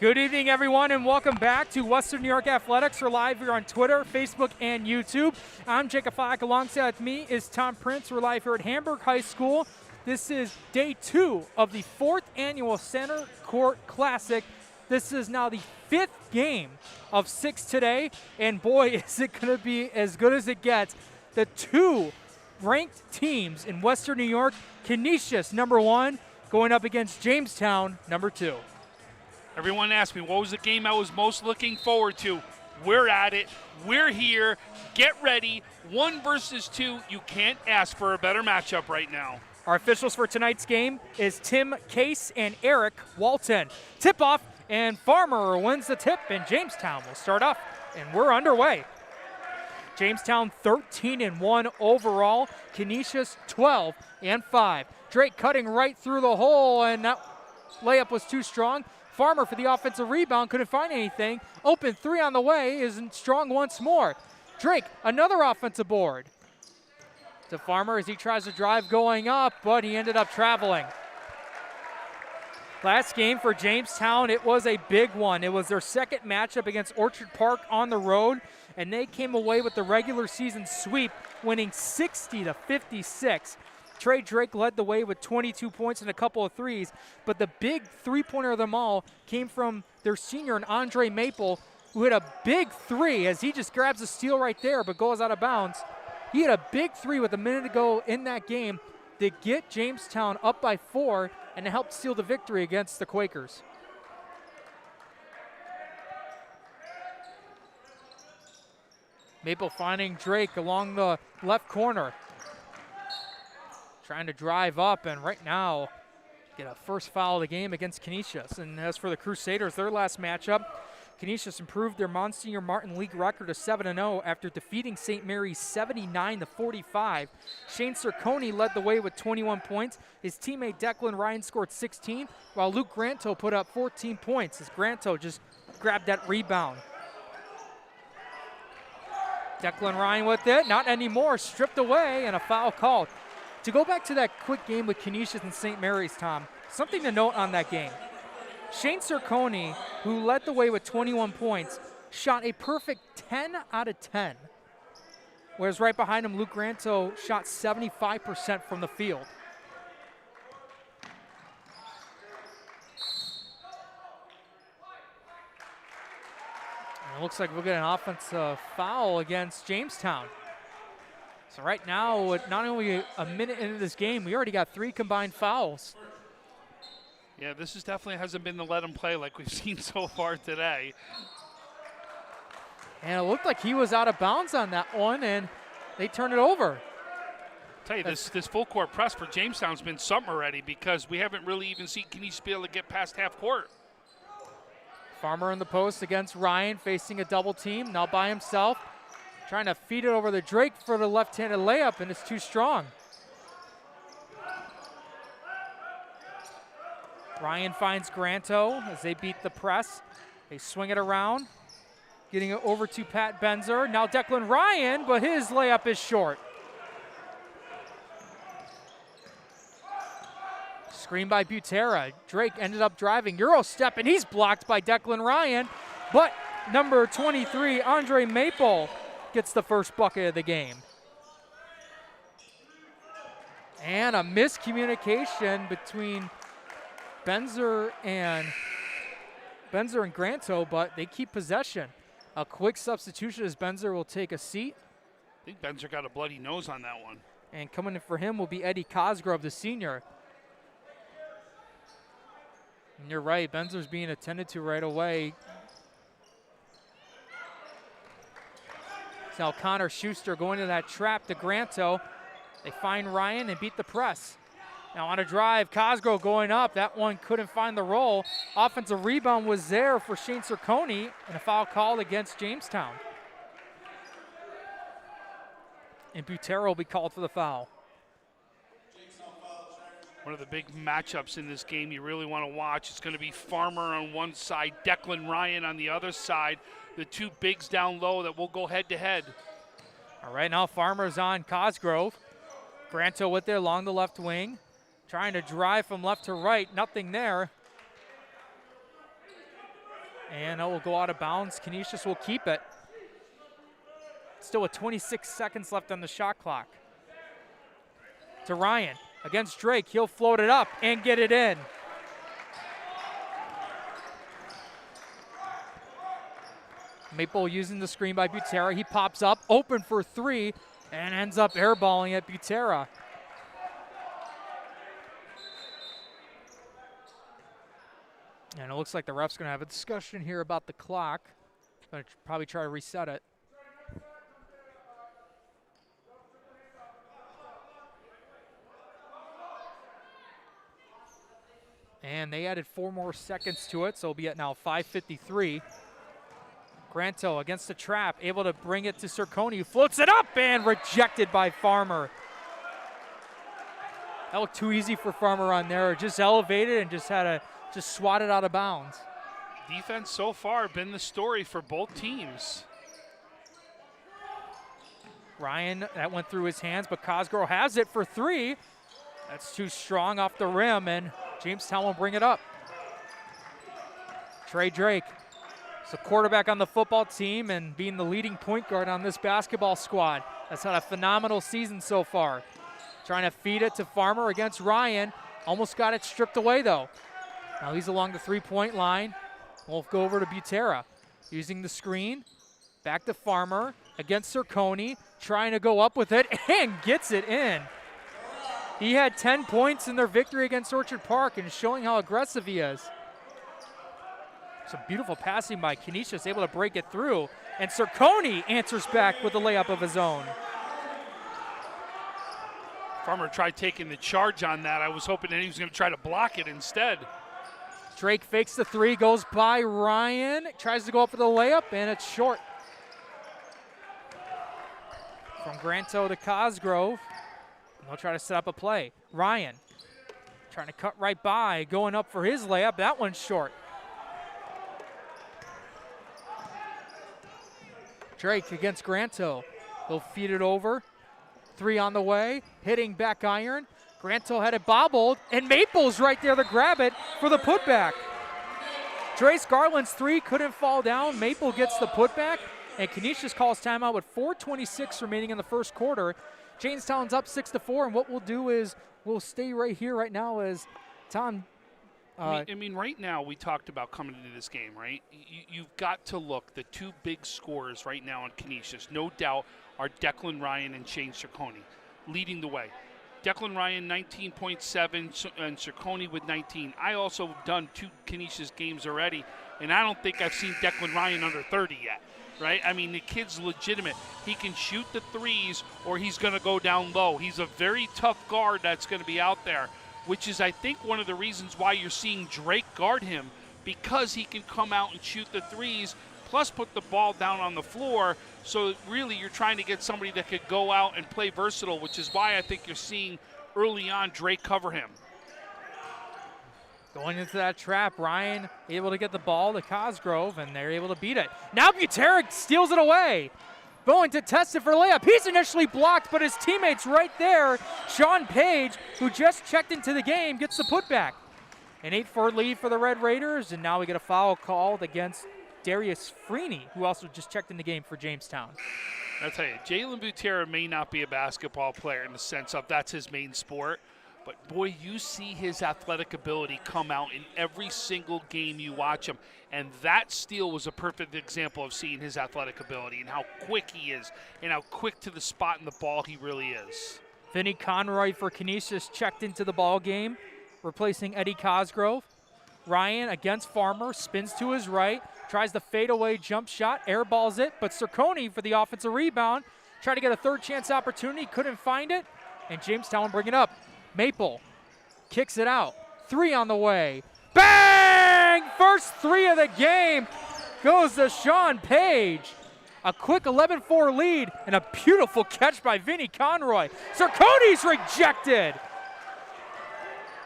Good evening, everyone, and welcome back to Western New York Athletics. We're live here on Twitter, Facebook, and YouTube. I'm Jacob Flack. Alongside with me is Tom Prince. We're live here at Hamburg High School. This is day 2 of the 4th annual Center Court Classic. This is now the 5th game of 6 today, and boy, is it going to be as good as it gets. The 2 ranked teams in Western New York, Canisius, number 1, going up against Jamestown, number 2. Everyone asked me, what was the game I was most looking forward to? We're at it. We're here. Get ready. 1 versus 2. You can't ask for a better matchup right now. Our officials for tonight's game is Tim Case and Eric Walton. Tip-off, and Farmer wins the tip, and Jamestown will start off, and we're underway. Jamestown 13-1 overall. Canisius 12-5. Drake cutting right through the hole, and that layup was too strong. Farmer for the offensive rebound, couldn't find anything. Open 3 on the way, isn't strong once more. Drake, another offensive board. To Farmer as he tries to drive going up, but he ended up traveling. Last game for Jamestown, it was a big one. It was their second matchup against Orchard Park on the road, and they came away with the regular season sweep, winning 60-56. Trey Drake led the way with 22 points and a couple of threes, but the big three-pointer of them all came from their senior, Andre Maple, who hit a big 3 as he just grabs a steal right there but goes out of bounds. He hit a big 3 with a minute to go in that game to get Jamestown up by 4 and to help seal the victory against the Quakers. Maple finding Drake along the left corner. Trying to drive up, and right now get a first foul of the game against Canisius. And as for the Crusaders, their last matchup, Canisius improved their Monsignor Martin League record to 7-0 after defeating St. Mary's 79-45. Shane Cerconi led the way with 21 points. His teammate Declan Ryan scored 16, while Luke Granto put up 14 points as Granto just grabbed that rebound. Declan Ryan with it, not anymore, stripped away, and a foul called. To go back to that quick game with Canisius and St. Mary's, Tom, something to note on that game. Shane Cerconi, who led the way with 21 points, shot a perfect 10 out of 10. Whereas right behind him, Luke Granto shot 75% from the field. And it looks like we'll get an offensive foul against Jamestown. So right now, with not only a minute into this game, we already got 3 combined fouls. Yeah, this is definitely hasn't been the let him play like we've seen so far today. And it looked like he was out of bounds on that one, and they turned it over. I'll tell you, this full court press for Jamestown's been something already because we haven't really even seen Canisius be able to get past half court. Farmer in the post against Ryan, facing a double team, now by himself. Trying to feed it over to Drake for the left-handed layup, and it's too strong. Ryan finds Granto as they beat the press. They swing it around, getting it over to Pat Benzer. Now Declan Ryan, but his layup is short. Screen by Butera. Drake ended up driving, Euro step, and he's blocked by Declan Ryan. But number 23, Andre Maple, gets the first bucket of the game. And a miscommunication between Benzer and Granto, but they keep possession. A quick substitution as Benzer will take a seat. I think Benzer got a bloody nose on that one. And coming in for him will be Eddie Cosgrove, the senior. And you're right, Benzer's being attended to right away. Now Connor Schuster going to that trap to Granto. They find Ryan and beat the press. Now on a drive, Cosgrove going up. That one couldn't find the roll. Offensive rebound was there for Shane Cerconi, and a foul called against Jamestown. And Butera will be called for the foul. One of the big matchups in this game you really want to watch. It's going to be Farmer on one side, Declan Ryan on the other side. The 2 bigs down low that will go head-to-head. All right, now Farmer's on Cosgrove. Granto with it along the left wing. Trying to drive from left to right, nothing there. And it will go out of bounds. Canisius will keep it. Still with 26 seconds left on the shot clock. To Ryan against Drake. He'll float it up and get it in. Maple using the screen by Butera. He pops up, open for three, and ends up airballing at Butera. And it looks like the ref's going to have a discussion here about the clock. Going to probably try to reset it. And they added 4 more seconds to it, so it'll be at now 5:53. Granto against the trap, able to bring it to Cerconi, who floats it up and rejected by Farmer. That looked too easy for Farmer on there. Just elevated and just had to swat it out of bounds. Defense so far been the story for both teams. Ryan, that went through his hands, but Cosgrove has it for three. That's too strong off the rim, and Jamestown will bring it up. Trey Drake. The quarterback on the football team and being the leading point guard on this basketball squad. That's had a phenomenal season so far. Trying to feed it to Farmer against Ryan. Almost got it stripped away though. Now he's along the three-point line. We'll go over to Butera. Using the screen. Back to Farmer against Cerconi. Trying to go up with it and gets it in. He had 10 points in their victory against Orchard Park and showing how aggressive he is. Some beautiful passing by Canisius, able to break it through. And Cerconi answers back with a layup of his own. Farmer tried taking the charge on that. I was hoping that he was going to try to block it instead. Drake fakes the three, goes by Ryan, tries to go up for the layup, and it's short. From Granto to Cosgrove. They'll try to set up a play. Ryan trying to cut right by, going up for his layup. That one's short. Drake against Granto. He'll feed it over. Three on the way, hitting back iron. Granto had it bobbled, and Maple's right there to grab it for the putback. Trace Garland's three couldn't fall down. Maple gets the putback, and Canisius calls timeout with 4:26 remaining in the first quarter. Jamestown's up 6-4, and what we'll do is we'll stay right here right now as Tom. I mean, right now we talked about coming into this game, right? You've got to look. The two big scorers right now on Canisius, no doubt, are Declan Ryan and Shane Cerconi, leading the way. Declan Ryan, 19.7, and Cerconi with 19. I also have done 2 Canisius games already, and I don't think I've seen Declan Ryan under 30 yet, right? I mean, the kid's legitimate. He can shoot the threes, or he's going to go down low. He's a very tough guard that's going to be out there, which is, I think, one of the reasons why you're seeing Drake guard him, because he can come out and shoot the threes, plus put the ball down on the floor. So really you're trying to get somebody that could go out and play versatile, which is why I think you're seeing early on Drake cover him. Going into that trap, Ryan able to get the ball to Cosgrove, and they're able to beat it. Now Butera steals it away. Going to test it for layup. He's initially blocked, but his teammate's right there. Sean Page, who just checked into the game, gets the putback. An 8-4 lead for the Red Raiders, and now we get a foul called against Darius Freeney, who also just checked in the game for Jamestown. I'll tell you, Jalen Butera may not be a basketball player in the sense of that's his main sport, but boy, you see his athletic ability come out in every single game you watch him. And that steal was a perfect example of seeing his athletic ability and how quick he is and how quick to the spot in the ball he really is. Vinny Conroy for Canisius checked into the ball game, replacing Eddie Cosgrove. Ryan against Farmer, spins to his right, tries the fadeaway jump shot, airballs it, but Cerconi for the offensive rebound. Tried to get a third chance opportunity, couldn't find it, and Jamestown will bring it up. Maple kicks it out. Three on the way. Bang! First three of the game goes to Sean Page. A quick 11-4 lead and a beautiful catch by Vinny Conroy. Cerconi's rejected.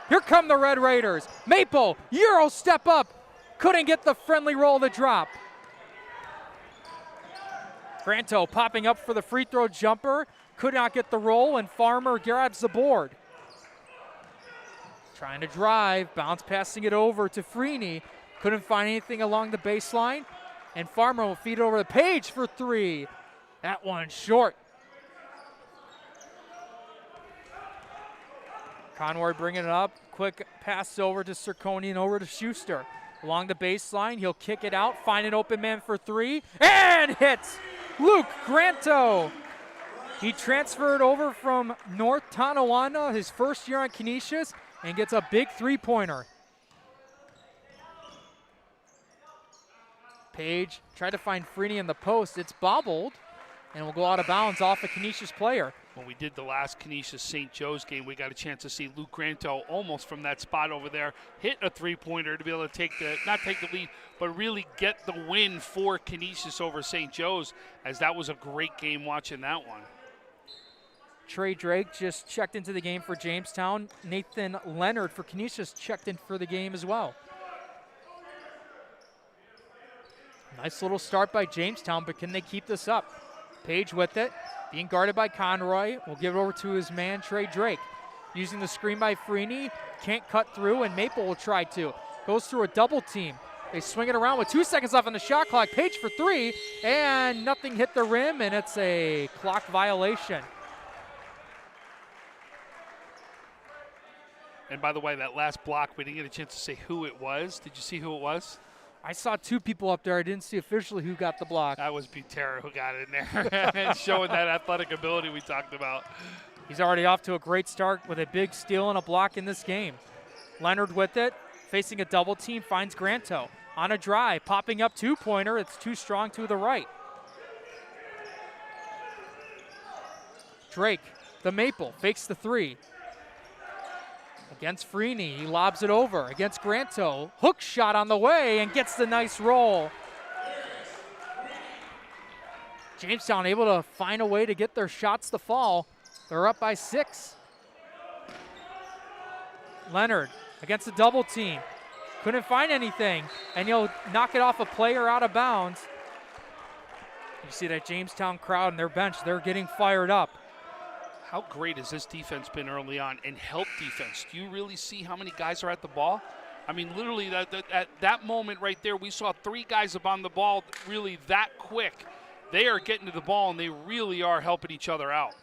Here come the Red Raiders. Maple, Euro step up. Couldn't get the friendly roll to drop. Granto popping up for the free throw jumper. Could not get the roll, and Farmer grabs the board. Trying to drive, bounce passing it over to Freeney. Couldn't find anything along the baseline. And Farmer will feed it over to Page for 3. That one short. Conroy bringing it up. Quick pass over to Circoni and over to Schuster. Along the baseline, he'll kick it out, find an open man for 3, and hits Luke Granto. He transferred over from North Tonawanda his first year on Canisius and gets a big 3-pointer. Page tried to find Freeney in the post. It's bobbled and will go out of bounds off a Canisius player. When we did the last Canisius St. Joe's game, we got a chance to see Luke Granto almost from that spot over there hit a 3-pointer to be able to not take the lead, but really get the win for Canisius over St. Joe's, as that was a great game watching that one. Trey Drake just checked into the game for Jamestown. Nathan Leonard for Canisius checked in for the game as well. Nice little start by Jamestown, but can they keep this up? Page with it, being guarded by Conroy. Will give it over to his man, Trey Drake. Using the screen by Freeney, can't cut through, and Maple will try to. Goes through a double team. They swing it around with 2 seconds left on the shot clock. Page for 3, and nothing hit the rim, and it's a clock violation. And by the way, that last block, we didn't get a chance to say who it was. Did you see who it was? I saw 2 people up there. I didn't see officially who got the block. That was Butera who got in there and showing that athletic ability we talked about. He's already off to a great start with a big steal and a block in this game. Leonard with it, facing a double team, finds Granto. On a drive, popping up 2-pointer. It's too strong to the right. Drake, the Maple, fakes the 3. Against Freeney, he lobs it over. Against Granto, hook shot on the way and gets the nice roll. Jamestown able to find a way to get their shots to fall. They're up by 6. Leonard against a double team. Couldn't find anything, and he'll knock it off a player out of bounds. You see that Jamestown crowd and their bench, they're getting fired up. How great has this defense been early on, and help defense? Do you really see how many guys are at the ball? I mean, literally, at that moment right there, we saw 3 guys up on the ball really that quick. They are getting to the ball, and they really are helping each other out.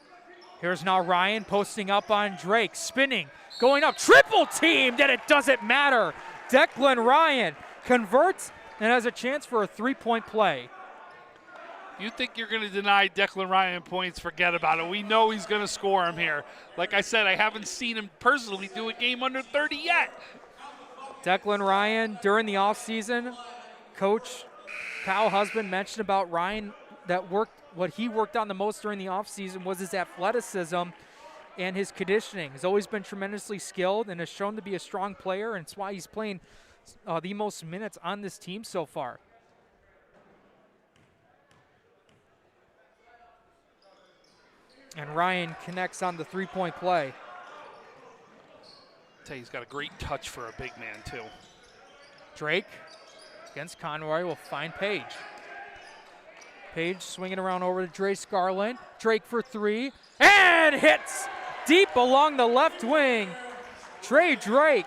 Here's now Ryan posting up on Drake, spinning, going up, triple teamed, and it doesn't matter. Declan Ryan converts and has a chance for a 3-point play. You think you're going to deny Declan Ryan points, forget about it. We know he's going to score them here. Like I said, I haven't seen him personally do a game under 30 yet. Declan Ryan, during the offseason, Coach Kyle Husband mentioned about Ryan that what he worked on the most during the offseason was his athleticism and his conditioning. He's always been tremendously skilled and has shown to be a strong player, and it's why he's playing the most minutes on this team so far. And Ryan connects on the 3-point play. Tell you, he's got a great touch for a big man, too. Drake against Conroy will find Page. Page swinging around over to Dre Scarlin. Drake for 3, and hits deep along the left wing. Trey Drake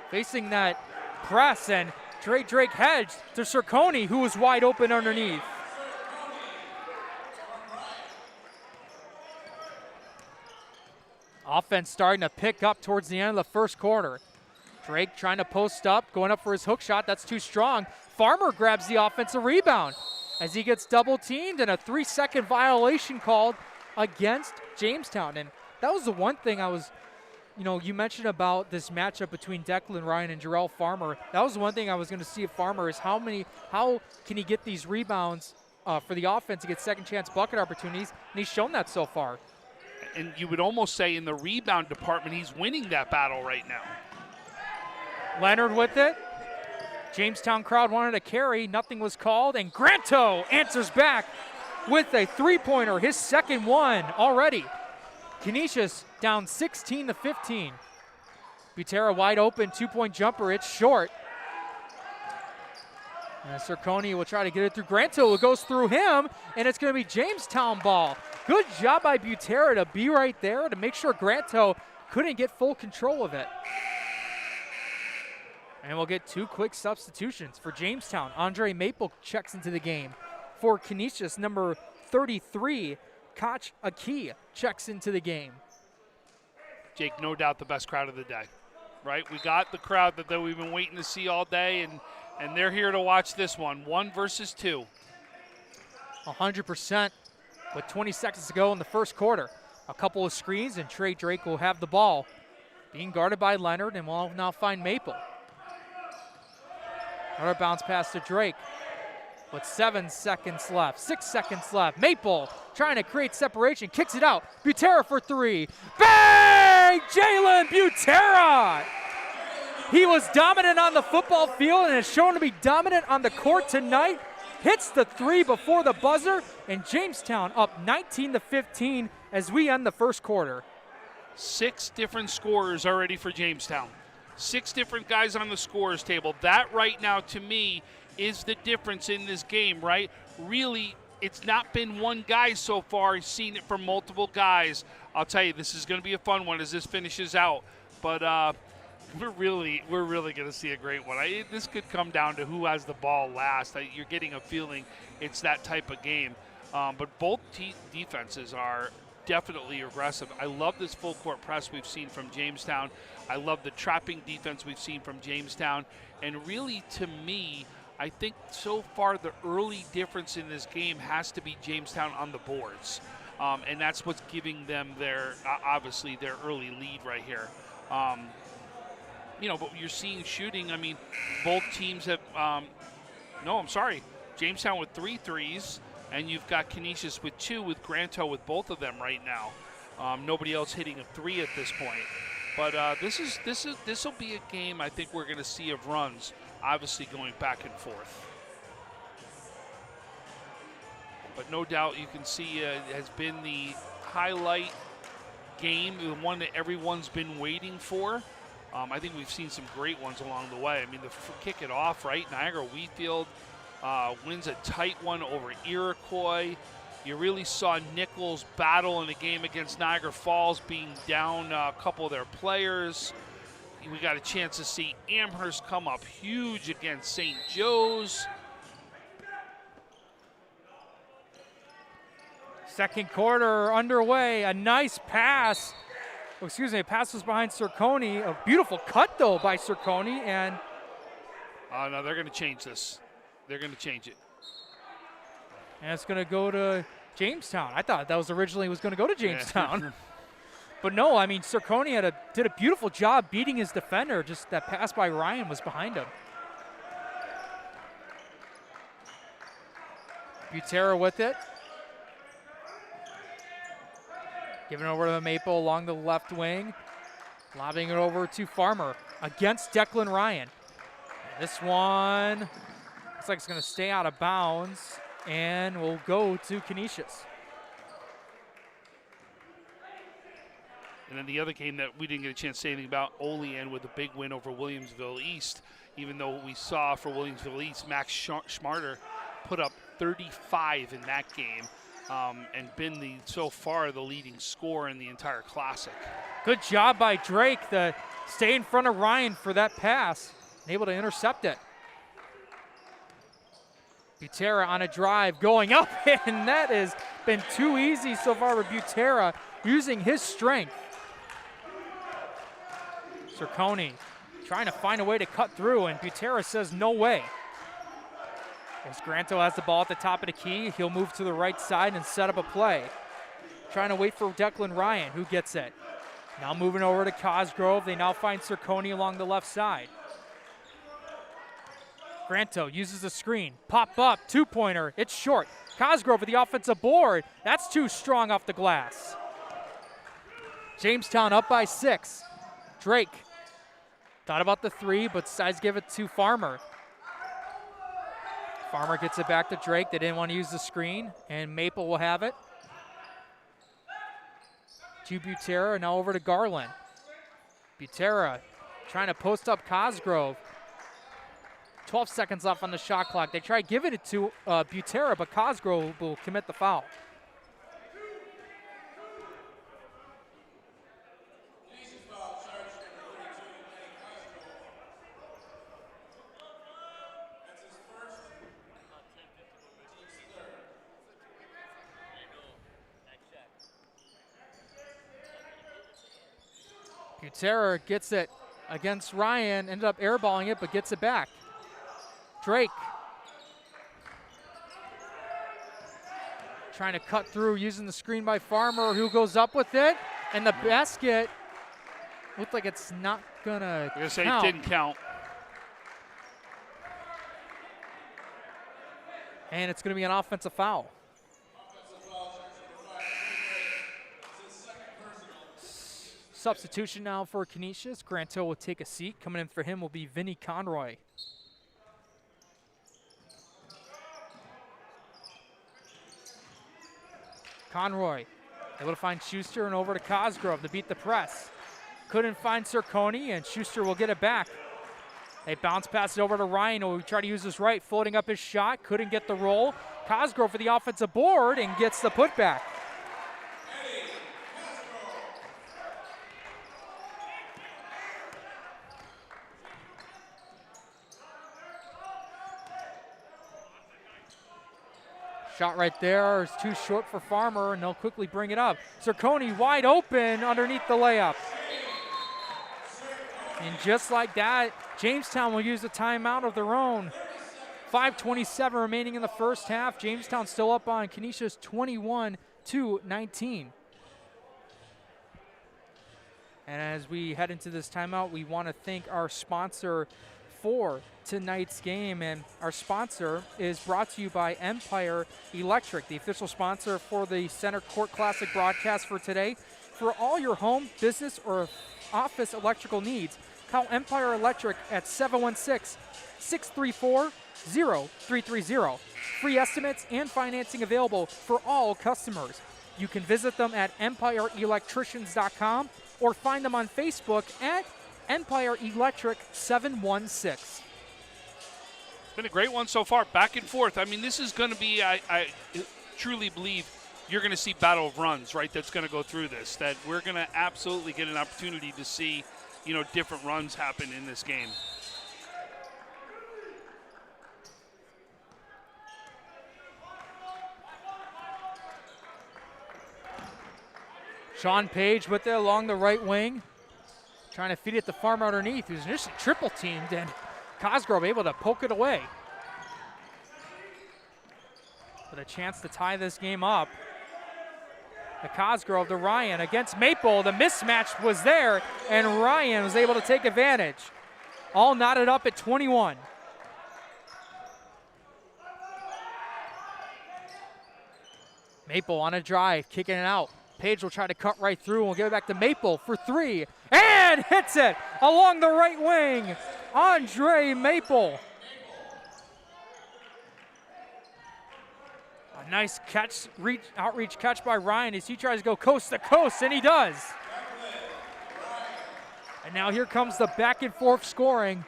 facing that press, and Trey Drake hedged to Circoni, who was wide open underneath. Offense starting to pick up towards the end of the first quarter. Drake trying to post up, going up for his hook shot. That's too strong. Farmer grabs the offensive rebound as he gets double teamed, and a 3-second violation called against Jamestown. And that was the one thing I was, you mentioned about this matchup between Declan Ryan and Jarrell Farmer. That was the one thing I was going to see of Farmer is how can he get these rebounds for the offense to get second chance bucket opportunities, and he's shown that so far. And you would almost say in the rebound department, he's winning that battle right now. Leonard with it. Jamestown crowd wanted a carry. Nothing was called, and Granto answers back with a 3-pointer, his second one already. Canisius down 16-15. Butera wide open, 2-point jumper. It's short. And Circoni will try to get it through Granto. It goes through him, and it's going to be Jamestown ball. Good job by Butera to be right there to make sure Granto couldn't get full control of it. And we'll get 2 quick substitutions for Jamestown. Andre Maple checks into the game. For Canisius, number 33, Koch Aki checks into the game. Jake, no doubt the best crowd of the day, right? We got the crowd that we've been waiting to see all day, and they're here to watch this one. 1 versus 2. 100% with 20 seconds to go in the first quarter. A couple of screens, and Trey Drake will have the ball. Being guarded by Leonard, and will now find Maple. Another bounce pass to Drake with 7 seconds left, 6 seconds left. Maple trying to create separation, kicks it out. Butera for 3. Bang! Jalen Butera! He was dominant on the football field and has shown to be dominant on the court tonight. Hits the 3 before the buzzer, and Jamestown up 19-15 as we end the first quarter. 6 different scorers already for Jamestown. 6 different guys on the scorers table. That right now, to me, is the difference in this game, right? Really, it's not been one guy so far. He's seen it from multiple guys. I'll tell you, this is going to be a fun one as this finishes out. But we're really going to see a great one. This could come down to who has the ball last. You're getting a feeling it's that type of game. But both defenses are definitely aggressive. I love this full court press we've seen from Jamestown. I love the trapping defense we've seen from Jamestown. And really, to me, I think so far the early difference in this game has to be Jamestown on the boards. And that's what's giving them their, obviously, their early lead right here. But you're seeing shooting. I mean, both teams have, Jamestown with 3 threes, and you've got Canisius with 2, with Granto with both of them right now. Nobody else hitting a 3 at this point. But this will be a game I think we're going to see of runs, obviously going back and forth. But no doubt you can see it has been the highlight game, the one that everyone's been waiting for. I think we've seen some great ones along the way. I mean, kick it off, right? Niagara Wheatfield wins a tight one over Iroquois. You really saw Nichols battle in a game against Niagara Falls, being down a couple of their players. We got a chance to see Amherst come up huge against St. Joe's. Second quarter underway. A nice pass. A pass was behind Circoni. A beautiful cut, though, by Circoni. And no, they're going to change this. They're going to change it. And it's going to go to Jamestown. I thought that was originally was going to go to Jamestown. Yeah. But no, I mean, Circoni did a beautiful job beating his defender. Just that pass by Ryan was behind him. Butera with it. Giving it over to Maple along the left wing. Lobbing it over to Farmer against Declan Ryan. This one looks like it's going to stay out of bounds and will go to Canisius. And then the other game that we didn't get a chance to say anything about, Olean with a big win over Williamsville East. Even though we saw for Williamsville East, Max Schmarter put up 35 in that game. And been so far the leading scorer in the entire Classic. Good job by Drake to stay in front of Ryan for that pass, and able to intercept it. Butera on a drive going up, and that has been too easy so far for Butera using his strength. Circoni trying to find a way to cut through, and Butera says no way. As Granto has the ball at the top of the key, he'll move to the right side and set up a play. Trying to wait for Declan Ryan, who gets it. Now moving over to Cosgrove. They now find Circoni along the left side. Granto uses the screen. Pop up, 2-pointer. It's short. Cosgrove with the offensive board. That's too strong off the glass. Jamestown up by 6. Drake thought about the 3, but decides to give it to Farmer. Farmer gets it back to Drake. They didn't want to use the screen, and Maple will have it. To Butera, now over to Garland. Butera trying to post up Cosgrove. 12 seconds left on the shot clock. They try giving it to Butera, but Cosgrove will commit the foul. Butera gets it against Ryan, ended up airballing it, but gets it back. Drake trying to cut through using the screen by Farmer, who goes up with it, and the basket looked like it's not gonna count. Say it didn't count. And it's gonna be an offensive foul. Substitution now for Canisius. Grant Hill will take a seat. Coming in for him will be Vinny Conroy. Conroy able to find Schuster and over to Cosgrove to beat the press. Couldn't find Cerconi, and Schuster will get it back. They bounce pass it over to Ryan, who will try to use his right, floating up his shot. Couldn't get the roll. Cosgrove for the offensive board and gets the putback. Shot right there is too short for Farmer, and they'll quickly bring it up. Cerconi wide open underneath the layup. And just like that, Jamestown will use a timeout of their own. 5:27 remaining in the first half. Jamestown still up on Canisius 21-19. And as we head into this timeout, we want to thank our sponsor for tonight's game, and our sponsor is brought to you by Empire Electric, the official sponsor for the Center Court Classic broadcast for today. For all your home, business, or office electrical needs, call Empire Electric at 716-634-0330. Free estimates and financing available for all customers. You can visit them at empireelectricians.com or find them on Facebook at Empire Electric 716. It's been a great one so far, back and forth. I mean, this is going to be, I truly believe you're going to see battle of runs, right, that's going to go through this, that we're going to absolutely get an opportunity to see, you know, different runs happen in this game. Sean Page with it along the right wing. Trying to feed it to Farmer underneath, who's just triple teamed, and Cosgrove able to poke it away. With a chance to tie this game up. The Cosgrove to Ryan against Maple. The mismatch was there, and Ryan was able to take advantage. All knotted up at 21. Maple on a drive, kicking it out. Page will try to cut right through, and we'll give it back to Maple for three, and hits it along the right wing. Andre Maple. A nice catch, outreach catch by Ryan as he tries to go coast to coast, and he does. And now here comes the back and forth scoring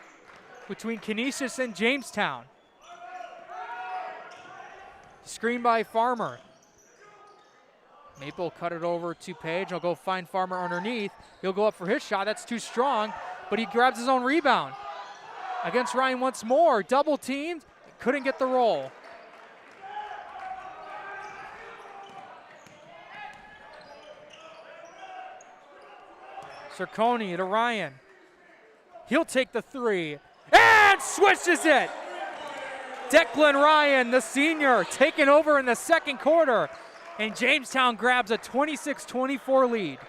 between Canisius and Jamestown. Screen by Farmer. Maple cut it over to Page. He'll go find Farmer underneath. He'll go up for his shot. That's too strong, but he grabs his own rebound. Against Ryan once more. Double teamed. Couldn't get the roll. Cerconi to Ryan. He'll take the three and swishes it. Declan Ryan, the senior, taking over in the second quarter. And Jamestown grabs a 26-24 lead.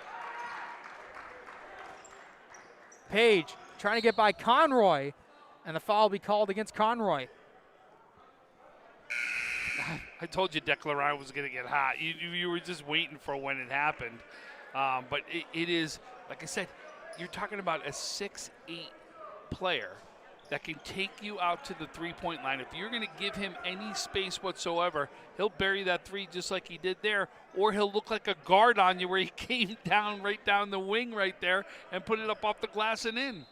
Page trying to get by Conroy, and the foul will be called against Conroy. I told you Declan Ryan was going to get hot. You were just waiting for when it happened. But it is, like I said, you're talking about a 6'8" player that can take you out to the three-point line. If you're going to give him any space whatsoever, he'll bury that three just like he did there, or he'll look like a guard on you where he came down right down the wing right there and put it up off the glass and in.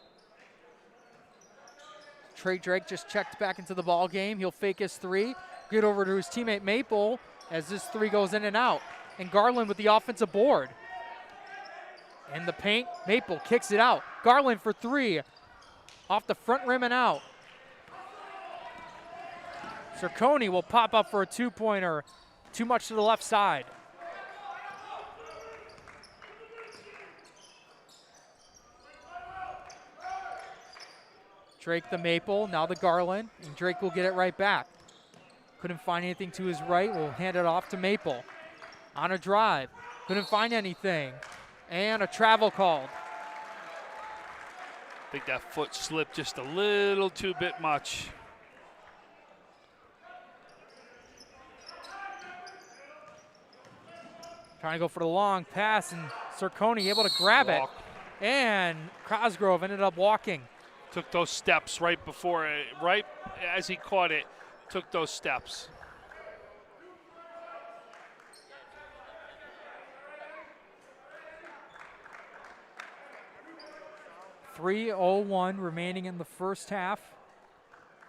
Trey Drake just checked back into the ball game. He'll fake his three, get over to his teammate Maple as this three goes in and out. And Garland with the offensive board. In the paint, Maple kicks it out. Garland for three. Off the front rim and out. Cerconi will pop up for a two-pointer. Too much to the left side. Drake the Maple, now the Garland, and Drake will get it right back. Couldn't find anything to his right, will hand it off to Maple. On a drive, couldn't find anything, and a travel called. I think that foot slipped just a little too bit much. Trying to go for the long pass, and Circoni able to grab it. And Cosgrove ended up walking. Took those steps right before, right as he caught it, took those steps. .301 remaining in the first half.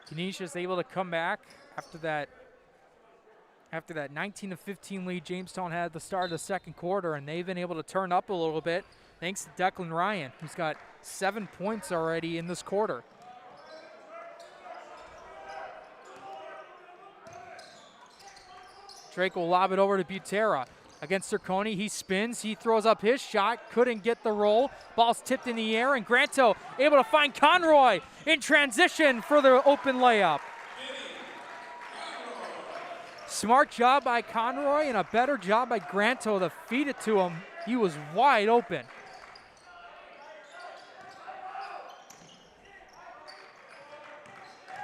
Canisius able to come back after that 19-15 lead Jamestown had at the start of the second quarter, and they've been able to turn up a little bit thanks to Declan Ryan, who's got 7 points already in this quarter. Drake will lob it over to Butera. Against Circoni, he spins, he throws up his shot, couldn't get the roll. Ball's tipped in the air, and Granto able to find Conroy in transition for the open layup. Smart job by Conroy and a better job by Granto to feed it to him. He was wide open.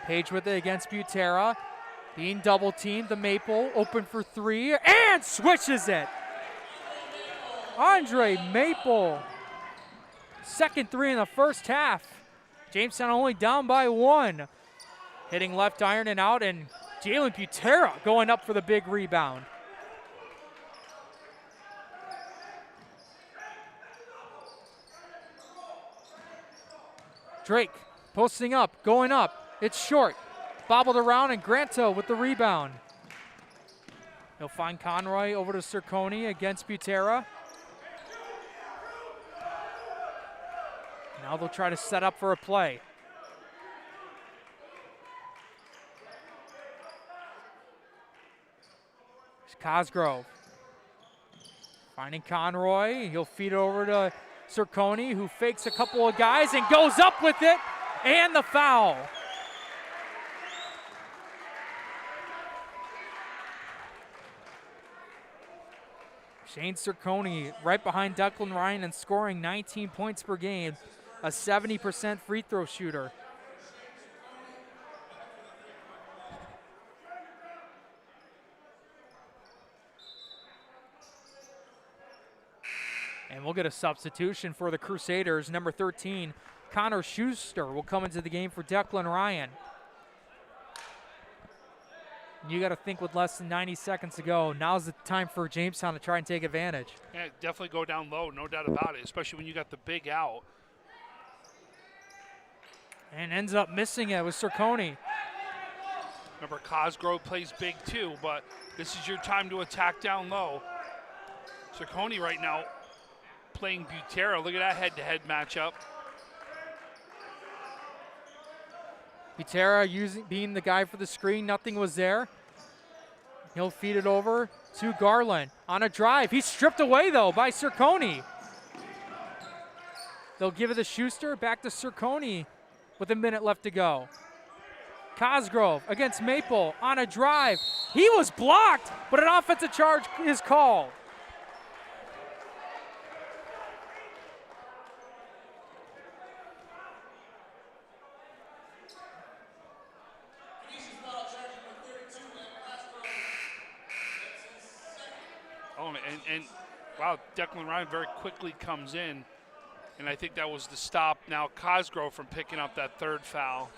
Page with it against Butera. Being double teamed, the Maple open for three and switches it. Andre Maple. Second three in the first half. Jamestown only down by 1. Hitting left iron and out, and Jalen Butera going up for the big rebound. Drake posting up, going up. It's short. Bobbled around, and Granto with the rebound. He'll find Conroy over to Circoni against Butera. Now they'll try to set up for a play. There's Cosgrove. Finding Conroy. He'll feed it over to Circoni, who fakes a couple of guys and goes up with it, and the foul. Shane Circoni right behind Declan Ryan and scoring 19 points per game, a 70% free throw shooter. And we'll get a substitution for the Crusaders. Number 13, Connor Schuster will come into the game for Declan Ryan. You got to think with less than 90 seconds to go, now's the time for Jamestown to try and take advantage. Yeah, definitely go down low, no doubt about it, especially when you got the big out. And ends up missing it with Circoni. Remember, Cosgrove plays big too, but this is your time to attack down low. Circoni right now playing Butera. Look at that head-to-head matchup. Butera being the guy for the screen, nothing was there. He'll feed it over to Garland on a drive. He's stripped away though by Circoni. They'll give it to Schuster, back to Circoni with a minute left to go. Cosgrove against Maple on a drive. He was blocked, but an offensive charge is called. And wow, Declan Ryan very quickly comes in, and I think that was the stop now Cosgrove from picking up that third foul.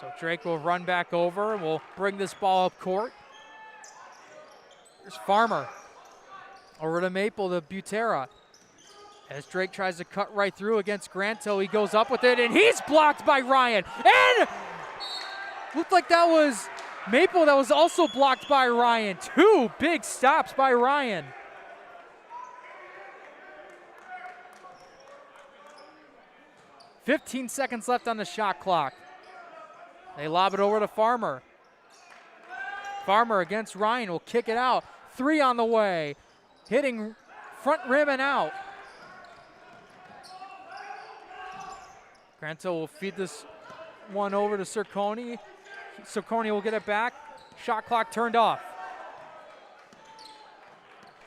So Drake will run back over, and we'll bring this ball up court. There's Farmer over to Maple to Butera. As Drake tries to cut right through against Granto, he goes up with it, and he's blocked by Ryan. And looked like that was Maple that was also blocked by Ryan. 2 big stops by Ryan. .15 seconds left on the shot clock. They lob it over to Farmer. Farmer against Ryan will kick it out. 3 on the way. Hitting front rim and out. Granto will feed this one over to Circoni. Circoni will get it back. Shot clock turned off.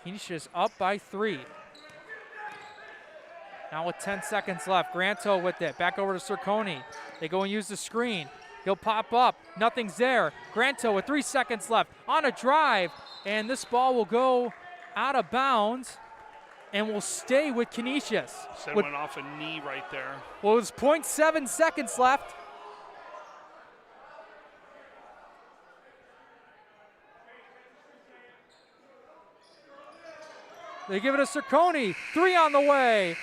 Canisius up by 3. Now with 10 seconds left, Granto with it. Back over to Circoni. They go and use the screen. He'll pop up. Nothing's there. Granto with 3 seconds left on a drive. And this ball will go out of bounds and will stay with Canisius. Said went off a knee right there. Well, there's 0.7 seconds left. They give it to Circoni. 3 on the way.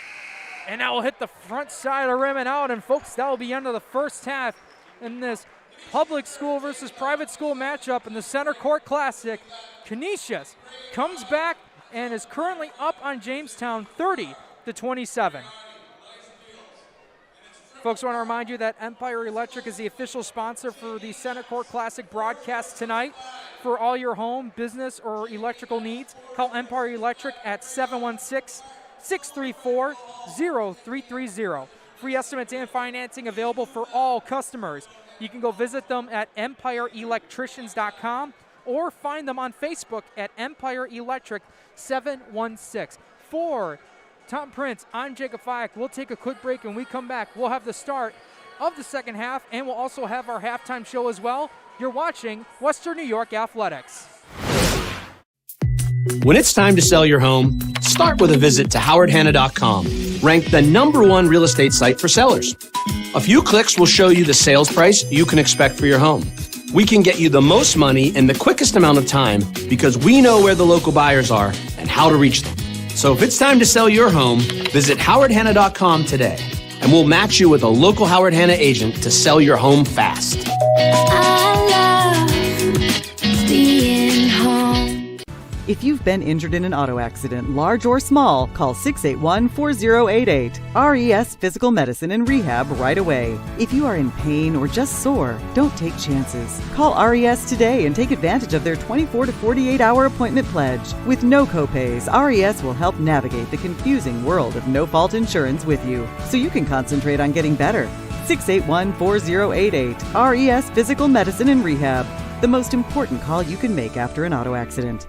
And that will hit the front side of the rim and out. And folks, that will be end of the first half in this public school versus private school matchup in the Center Court Classic. Canisius comes back and is currently up on Jamestown 30-27. Folks, I want to remind you that Empire Electric is the official sponsor for the Center Court Classic broadcast tonight. For all your home, business, or electrical needs, call Empire Electric at 716-634-0330. Free estimates and financing available for all customers. You can go visit them at empireelectricians.com or find them on Facebook at Empire Electric 716. For Tom Prince, I'm Jacob Fyack. We'll take a quick break, and when we come back, we'll have the start of the second half, and we'll also have our halftime show as well. You're watching Western New York Athletics. When it's time to sell your home, start with a visit to howardhanna.com, ranked the #1 real estate site for sellers. A few clicks will show you the sales price you can expect for your home. We can get you the most money in the quickest amount of time because we know where the local buyers are and how to reach them. So if it's time to sell your home, visit howardhanna.com today, and we'll match you with a local Howard Hanna agent to sell your home fast. If you've been injured in an auto accident, large or small, call 681-4088. RES Physical Medicine and Rehab right away. If you are in pain or just sore, don't take chances. Call RES today and take advantage of their 24 to 48-hour appointment pledge. With no copays, RES will help navigate the confusing world of no-fault insurance with you, so you can concentrate on getting better. 681-4088. RES Physical Medicine and Rehab. The most important call you can make after an auto accident.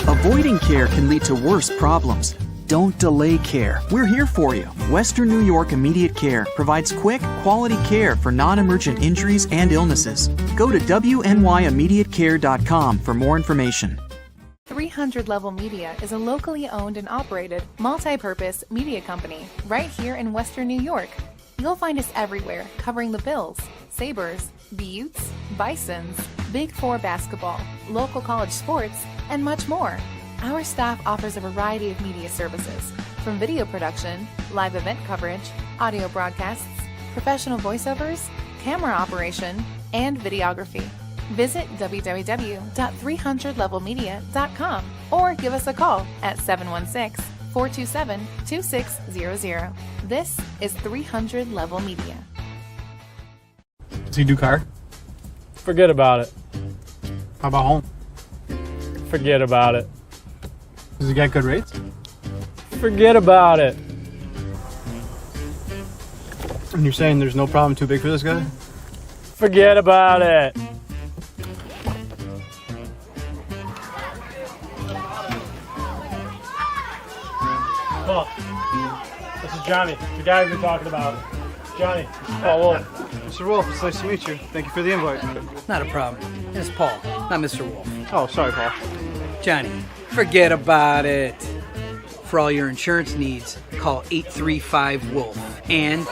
Avoiding care can lead to worse problems. Don't delay care. We're here for you. Western New York Immediate Care provides quick, quality care for non-emergent injuries and illnesses. Go to wnyImmediatecare.com for more information. 300 Level Media is a locally owned and operated, multi-purpose media company right here in Western New York. You'll find us everywhere, covering the Bills, Sabres, Buttes, Bisons, Big Four basketball, local college sports, and much more. Our staff offers a variety of media services, from video production, live event coverage, audio broadcasts, professional voiceovers, camera operation, and videography. Visit www.300levelmedia.com or give us a call at 716-427-2600. This is 300 Level Media. Does he do car? Forget about it. How about home? Forget about it. Does he get good rates? Forget about it. And you're saying there's no problem too big for this guy? Forget about it. Look, this is Johnny, the guy we've been talking about. Johnny, Paul Wolf. Mr. Wolf, it's nice to meet you. Thank you for the invite. Not a problem. It's Paul, not Mr. Wolf. Oh, sorry, Paul. Johnny, forget about it. For all your insurance needs, call 835-WOLF. And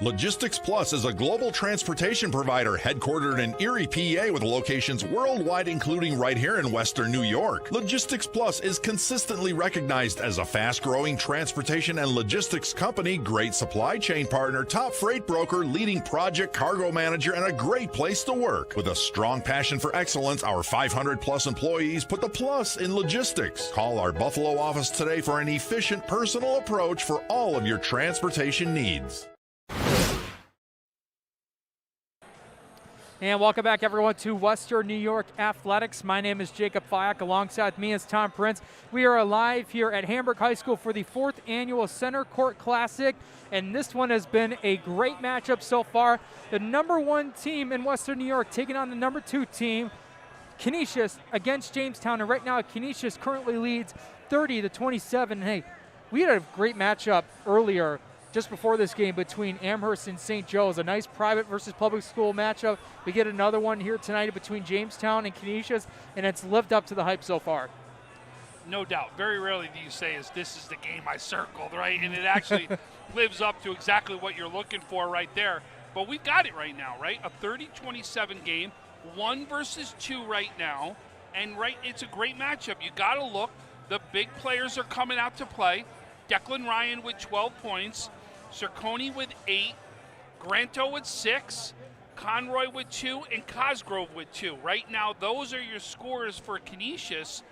Logistics Plus is a global transportation provider headquartered in Erie, PA, with locations worldwide, including right here in Western New York. Logistics Plus is consistently recognized as a fast-growing transportation and logistics company, great supply chain partner, top freight broker, leading project cargo manager, and a great place to work. With a strong passion for excellence, our 500-plus employees put the plus in logistics. Call our Buffalo office today for an efficient, personal approach for all of your transportation needs. And welcome back, everyone, to Western New York Athletics. My name is Jacob Fyack. Alongside me is Tom Prince. We are live here at Hamburg High School for the 4th Annual Center Court Classic, and this one has been a great matchup so far. The number 1 team in Western New York taking on the number 2 team, Canisius, against Jamestown, and right now Canisius currently leads 30-27. Hey, we had a great matchup earlier just before this game between Amherst and St. Joe's, a nice private versus public school matchup. We get another one here tonight between Jamestown and Canisius, and it's lived up to the hype so far. No doubt. Very rarely do you say, this is the game I circled, right? And it actually lives up to exactly what you're looking for right there. But we've got it right now, right? A 30-27 game, 1 versus 2 right now. And it's a great matchup. You got to look. The big players are coming out to play. Declan Ryan with 12 points. Cerconi with 8, Granto with 6, Conroy with 2, and Cosgrove with 2. Right now, those are your scores for Canisius.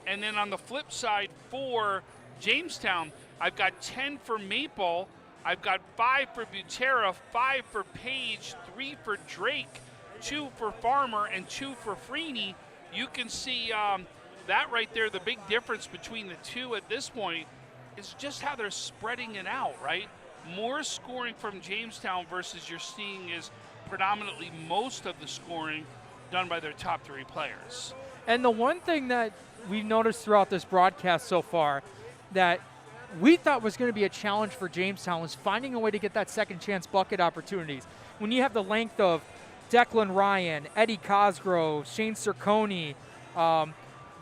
And then on the flip side for Jamestown, I've got 10 for Maple, I've got 5 for Butera, 5 for Page, 3 for Drake, 2 for Farmer, and 2 for Freeney. You can see that right there, the big difference between the two at this point is just how they're spreading it out, right? More scoring from Jamestown versus you're seeing is predominantly most of the scoring done by their top 3 players. And the one thing that we've noticed throughout this broadcast so far that we thought was going to be a challenge for Jamestown was finding a way to get that second chance bucket opportunities. When you have the length of Declan Ryan, Eddie Cosgrove, Shane Cerconi,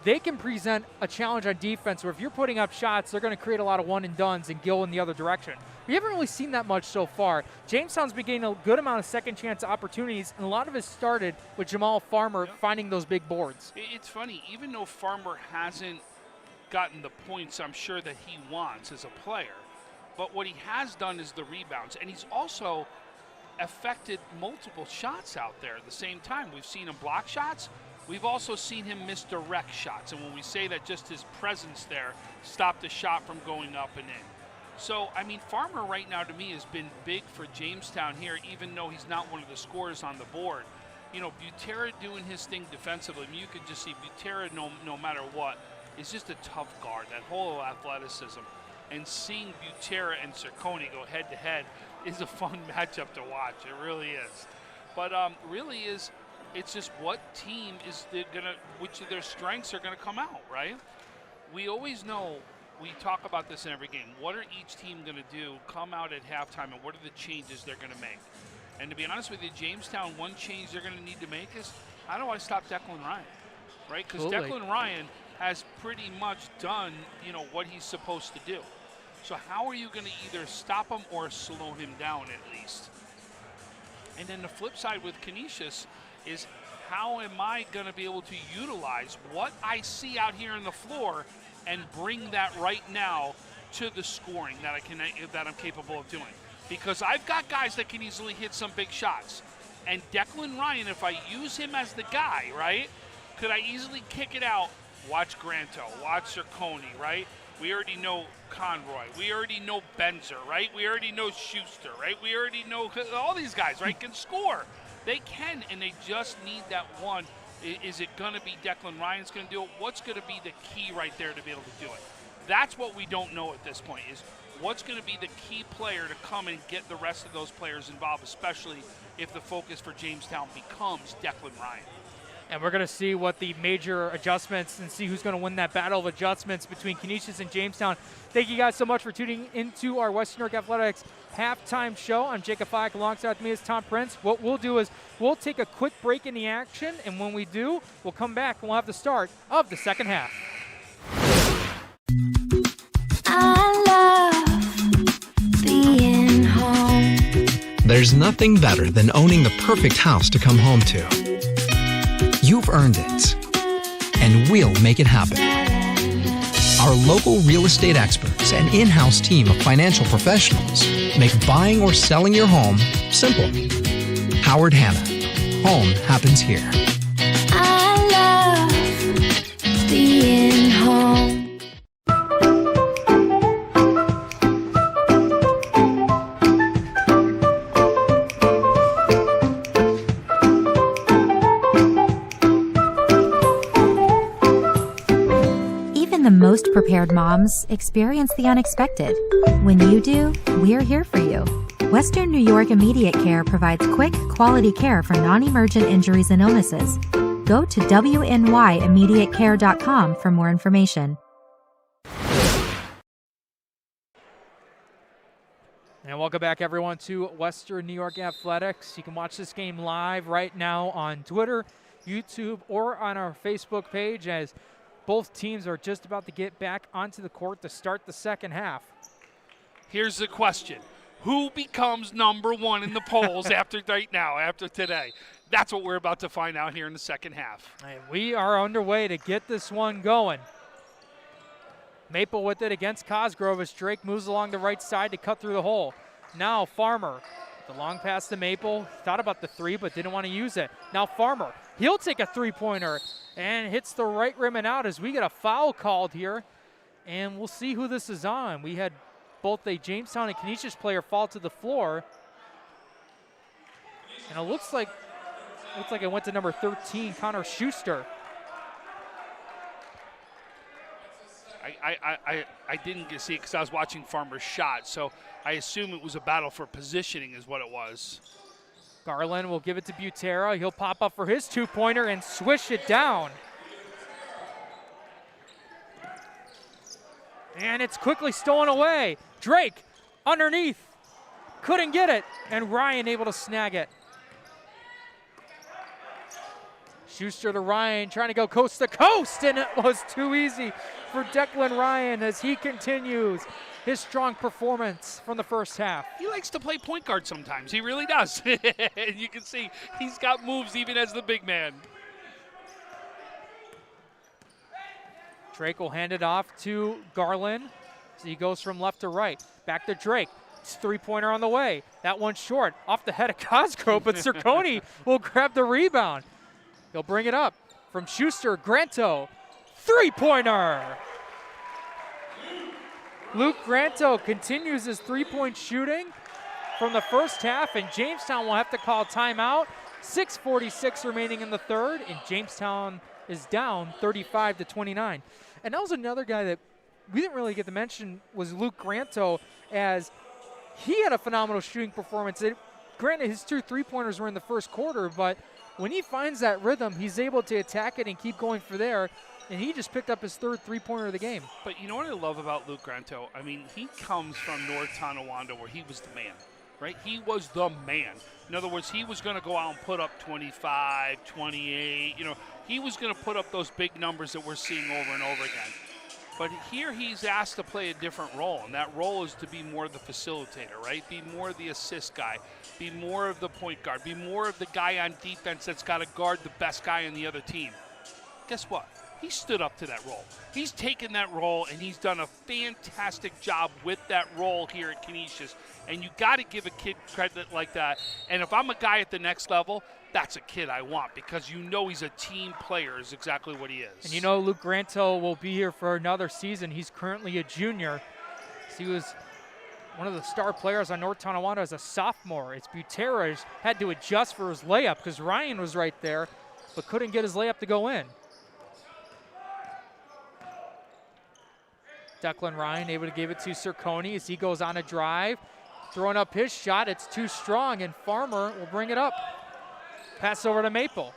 they can present a challenge on defense where if you're putting up shots, they're going to create a lot of one-and-dones and go in the other direction. We haven't really seen that much so far. Jamestown's been getting a good amount of second-chance opportunities, and a lot of it started with Jamal Farmer finding those big boards. It's funny, even though Farmer hasn't gotten the points I'm sure that he wants as a player, but what he has done is the rebounds, and he's also affected multiple shots out there at the same time. We've seen him block shots. We've also seen him misdirect shots, and when we say that just his presence there stopped the shot from going up and in. So, I mean, Farmer right now to me has been big for Jamestown here, even though he's not one of the scorers on the board. You know, Butera doing his thing defensively. I mean, you could just see Butera, no matter what, is just a tough guard, that whole athleticism. And seeing Butera and Cerconi go head-to-head is a fun matchup to watch. It really is. But really is, it's just what team is gonna, which of their strengths are gonna come out, right? We always know, we talk about this in every game. What are each team going to do, come out at halftime, and what are the changes they're going to make? And to be honest with you, Jamestown, one change they're going to need to make is, how do I stop Declan Ryan, right? Because Declan Ryan has pretty much done, what he's supposed to do. So how are you going to either stop him or slow him down at least? And then the flip side with Canisius is, how am I going to be able to utilize what I see out here on the floor and bring that right now to the scoring that I'm capable of doing? Because I've got guys that can easily hit some big shots. And Declan Ryan, if I use him as the guy, right, could I easily kick it out? Watch Granto, watch Cerconi, right? We already know Conroy. We already know Benzer, right? We already know Schuster, right? We already know all these guys, right, can score. They can, and they just need that one. Is it going to be Declan Ryan's going to do it? What's going to be the key right there to be able to do it? That's what we don't know at this point, is what's going to be the key player to come and get the rest of those players involved, especially if the focus for Jamestown becomes Declan Ryan. And we're going to see what the major adjustments and see who's going to win that battle of adjustments between Canisius and Jamestown. Thank you guys so much for tuning into our Western New York Athletics halftime show. I'm Jacob Fyack. Alongside me is Tom Prince. What we'll do is we'll take a quick break in the action, and when we do, we'll come back and we'll have the start of the second half. There's nothing better than owning the perfect house to come home to. You've earned it, and we'll make it happen. Our local real estate experts and in-house team of financial professionals make buying or selling your home simple. Howard Hanna. Home happens here. I love being home. The most prepared moms experience the unexpected. When you do, we're here for you. Western New York Immediate Care provides quick, quality care for non-emergent injuries and illnesses. Go to wnyImmediatecare.com for more information. And welcome back, everyone, to Western New York Athletics. You can watch this game live right now on Twitter, YouTube, or on our Facebook page as both teams are just about to get back onto the court to start the second half. Here's the question. Who becomes number one in the polls after today? That's what we're about to find out here in the second half. And we are underway to get this one going. Maple with it against Cosgrove as Drake moves along the right side to cut through the hole. Now Farmer, the long pass to Maple. Thought about the three, but didn't want to use it. Now Farmer, he'll take a three-pointer and hits the right rim and out as we get a foul called here. And we'll see who this is on. We had both a Jamestown and Canisius player fall to the floor. And it looks like it went to number 13, Connor Schuster. I didn't get to see it because I was watching Farmer's shot, so I assume it was a battle for positioning is what it was. Garland will give it to Butera. He'll pop up for his two-pointer and swish it down. And it's quickly stolen away. Drake underneath. Couldn't get it. And Ryan able to snag it. Schuster to Ryan, trying to go coast to coast, and it was too easy for Declan Ryan as he continues his strong performance from the first half. He likes to play point guard sometimes. He really does. And you can see he's got moves even as the big man. Drake will hand it off to Garland. So he goes from left to right. Back to Drake. It's three-pointer on the way. That one's short. Off the head of Cosgrove, but Cerconi will grab the rebound. He'll bring it up from Schuster. Granto, three-pointer. Luke Granto continues his three-point shooting from the first half, and Jamestown will have to call timeout. 6:46 remaining in the third, and Jamestown is down 35-29. And that was another guy that we didn't really get to mention was Luke Granto, as he had a phenomenal shooting performance. Granted, his two three-pointers were in the first quarter, but when he finds that rhythm, he's able to attack it and keep going for there. And he just picked up his third three-pointer of the game. But you know what I love about Luke Granto? I mean, he comes from North Tonawanda where he was the man, right? He was the man. In other words, he was going to go out and put up 25, 28. You know, he was going to put up those big numbers that we're seeing over and over again. But here he's asked to play a different role, and that role is to be more the facilitator, right? Be more the assist guy, be more of the point guard, be more of the guy on defense that's got to guard the best guy on the other team. Guess what? He stood up to that role. He's taken that role, and he's done a fantastic job with that role here at Canisius. And you got to give a kid credit like that. And if I'm a guy at the next level, that's a kid I want, because you know he's a team player is exactly what he is. And you know Luke Granto will be here for another season. He's currently a junior. He was one of the star players on North Tonawanda as a sophomore. It's Butera had to adjust for his layup because Ryan was right there, but couldn't get his layup to go in. Declan Ryan able to give it to Cerconi as he goes on a drive. Throwing up his shot, it's too strong, and Farmer will bring it up. Pass over to Maple.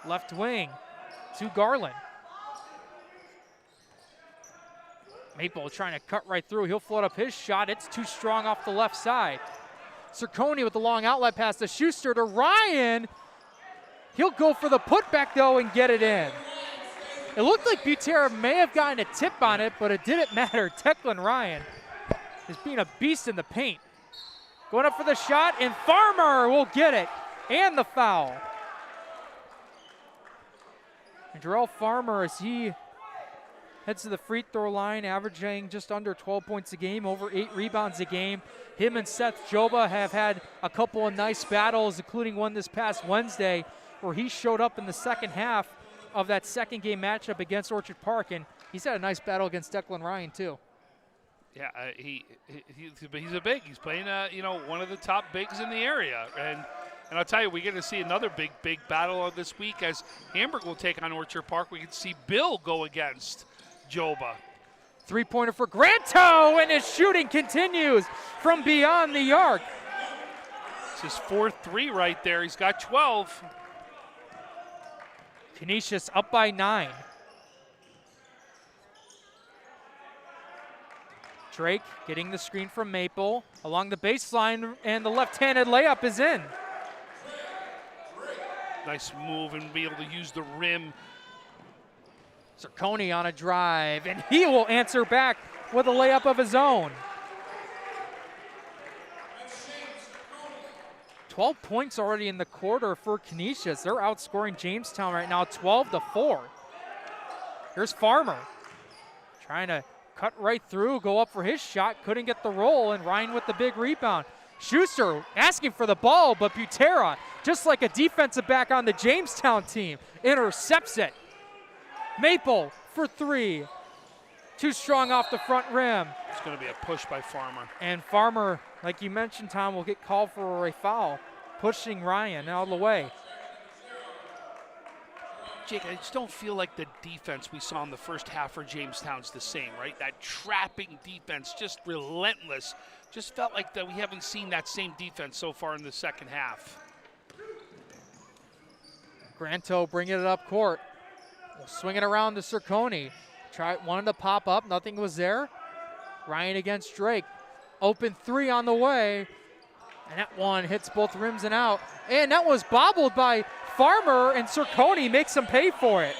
Left wing to Garland. Maple trying to cut right through. He'll float up his shot. It's too strong off the left side. Cerconi with the long outlet pass to Schuster to Ryan. He'll go for the putback, though, and get it in. It looked like Butera may have gotten a tip on it, but it didn't matter. Declan Ryan is being a beast in the paint. going up for the shot, and Farmer will get it, and the foul. And Jarrell Farmer, as he heads to the free throw line, averaging just under 12 points a game, over 8 rebounds a game. Him and Seth Joba have had a couple of nice battles, including one this past Wednesday, where he showed up in the second half of that second game matchup against Orchard Park, and he's had a nice battle against Declan Ryan too. Yeah, he's a big. He's playing, one of the top bigs in the area, and I'll tell you, we're going to see another big battle this week as Hamburg will take on Orchard Park. We can see Bill go against Joba. Three-pointer for Granto, and his shooting continues from beyond the arc. It's his fourth three right there. He's got 12. Canisius up by 9. Drake getting the screen from Maple along the baseline, and the left-handed layup is in. Nice move and be able to use the rim. Zirconi on a drive, and he will answer back with a layup of his own. 12 points already in the quarter for Canisius. They're outscoring Jamestown right now 12-4. Here's Farmer trying to cut right through, go up for his shot, couldn't get the roll, and Ryan with the big rebound. Schuster asking for the ball, but Butera, just like a defensive back on the Jamestown team, intercepts it. Maple for 3. Too strong off the front rim. It's going to be a push by Farmer. And Farmer, like you mentioned, Tom, will get called for a foul, pushing Ryan out of the way. Jake, I just don't feel like the defense we saw in the first half for Jamestown's the same, right? That trapping defense, just relentless. Just felt like that we haven't seen that same defense so far in the second half. Granto bringing it up court. We'll swing it around to Zirconi. Wanted to pop up, nothing was there. Ryan against Drake. Open 3 on the way. And that one hits both rims and out. And that was bobbled by Farmer, and Zirconi makes him pay for it.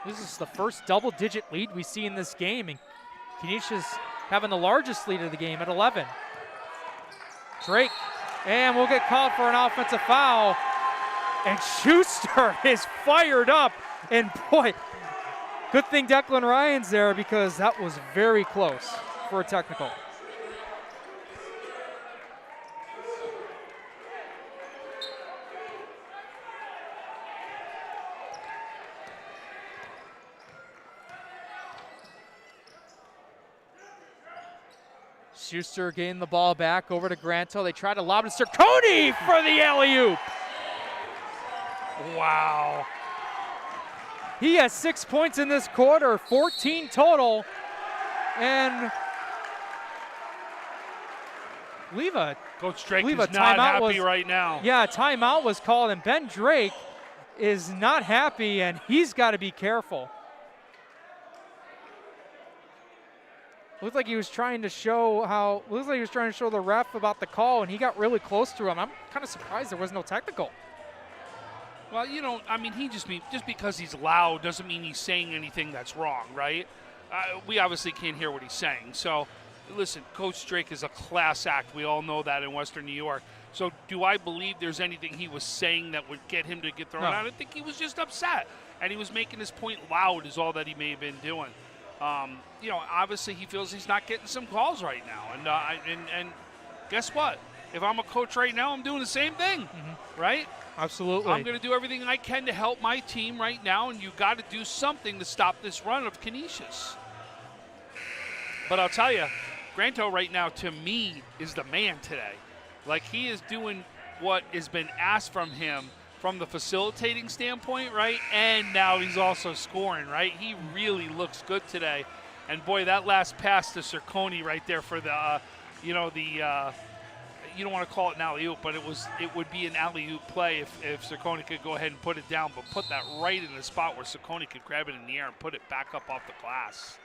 This is the first double-digit lead we see in this game, and Canisius having the largest lead of the game at 11. Drake, and we'll get called for an offensive foul. And Schuster is fired up, and boy, good thing Declan Ryan's there because that was very close for a technical. Schuster getting the ball back over to Granto. They try to lob to Zirconi for the alley-oop. Wow. He has 6 points in this quarter, 14 total. And Coach Drake is not happy right now. Yeah, a timeout was called, and Ben Drake is not happy, and he's got to be careful. Looked like he was trying to show the ref about the call, and he got really close to him. I'm kind of surprised there was no technical. Well, just because he's loud doesn't mean he's saying anything that's wrong, right? We obviously can't hear what he's saying. So, listen, Coach Drake is a class act. We all know that in Western New York. So, do I believe there's anything he was saying that would get him to get thrown out? I think he was just upset, and he was making his point loud is all that he may have been doing. Obviously he feels he's not getting some calls right now. And guess what? If I'm a coach right now, I'm doing the same thing, right? Absolutely. I'm going to do everything I can to help my team right now, and you've got to do something to stop this run of Canisius. But I'll tell you, Granto right now, to me, is the man today. Like, he is doing what has been asked from him from the facilitating standpoint, right? And now he's also scoring, right? He really looks good today. And boy, that last pass to Zirconi right there for the, you don't want to call it an alley-oop, but it would be an alley-oop play if Zirconi could go ahead and put it down, but put that right in the spot where Zirconi could grab it in the air and put it back up off the glass.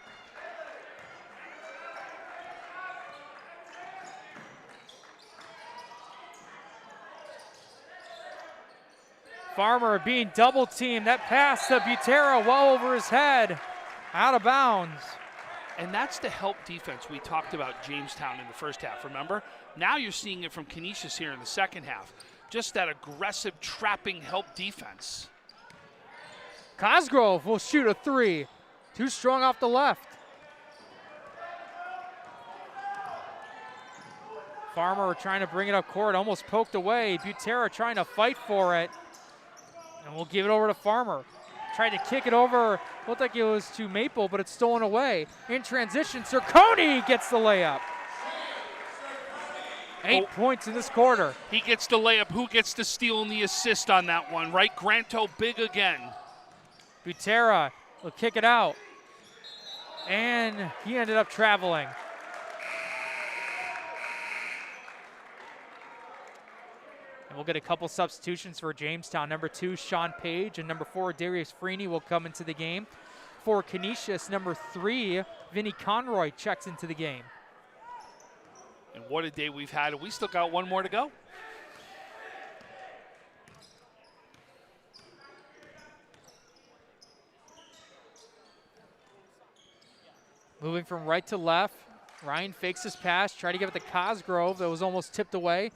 Farmer being double teamed. That pass to Butera well over his head, out of bounds. And that's the help defense we talked about Jamestown in the first half, remember? Now you're seeing it from Canisius here in the second half. Just that aggressive trapping help defense. Cosgrove will shoot a 3. Too strong off the left. Farmer trying to bring it up court, almost poked away. Butera trying to fight for it. And we'll give it over to Farmer. Tried to kick it over, looked like it was to Maple, but it's stolen away. In transition, Ciccone gets the layup. 8 points in this quarter. He gets the layup. Who gets the steal and the assist on that one, right? Granto big again. Butera will kick it out. And he ended up traveling. And we'll get a couple substitutions for Jamestown. Number 2, Sean Page, and number 4, Darius Freeney will come into the game. For Canisius, number 3, Vinny Conroy checks into the game. And what a day we've had. We still got one more to go. Moving from right to left, Ryan fakes his pass, tried to give it to Cosgrove. That was almost tipped away.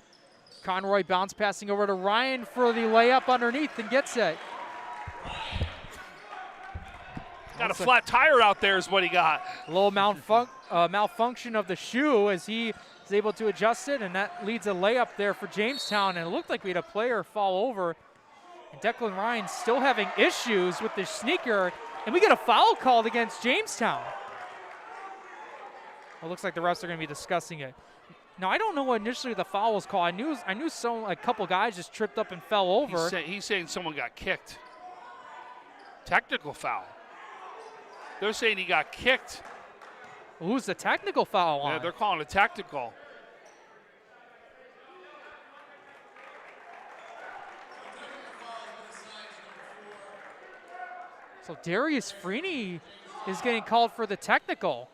Conroy bounce passing over to Ryan for the layup underneath and gets it. Got a flat tire out there is what he got. A little malfunction of the shoe as he is able to adjust it, and that leads a layup there for Jamestown. And it looked like we had a player fall over. And Declan Ryan still having issues with the sneaker, and we get a foul called against Jamestown. It looks like the refs are going to be discussing it. Now, I don't know what initially the foul was called. I knew a couple guys just tripped up and fell over. He's saying someone got kicked. Technical foul. They're saying he got kicked. Who's the technical foul on? Yeah, they're calling it technical. So Darius Freeney is getting called for the technical.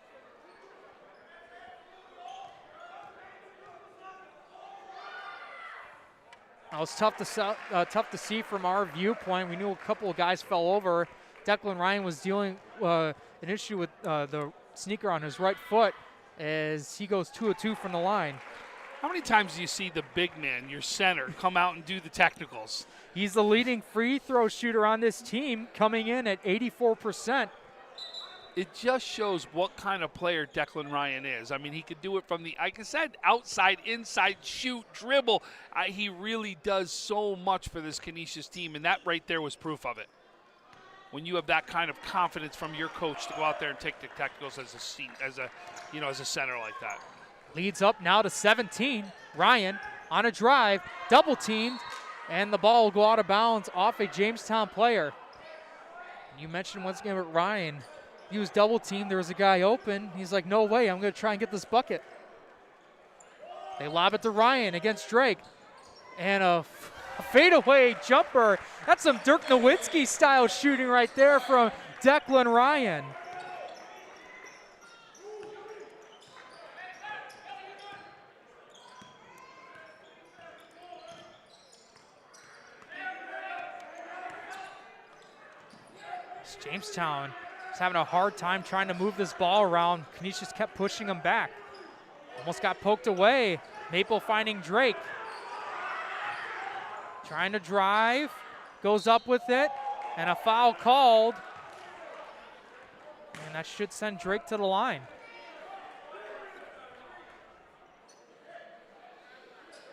It was tough to see from our viewpoint. We knew a couple of guys fell over. Declan Ryan was dealing an issue with the sneaker on his right foot as he goes 2 of 2 from the line. How many times do you see the big man, your center, come out and do the technicals? He's the leading free throw shooter on this team, coming in at 84%. It just shows what kind of player Declan Ryan is. I mean, he could do it from the, like I said, outside, inside, shoot, dribble. He really does so much for this Canisius team, and that right there was proof of it. When you have that kind of confidence from your coach to go out there and take the technicals as a center like that. Leads up now to 17. Ryan on a drive, double teamed, and the ball will go out of bounds off a Jamestown player. You mentioned once again with Ryan. He was double teamed. There was a guy open. He's like, no way, I'm going to try and get this bucket. They lob it to Ryan against Drake. And a fadeaway jumper. That's some Dirk Nowitzki style shooting right there from Declan Ryan. Jamestown is having a hard time trying to move this ball around. Canisius kept pushing him back. Almost got poked away. Maple finding Drake. Trying to drive. Goes up with it. And a foul called. And that should send Drake to the line.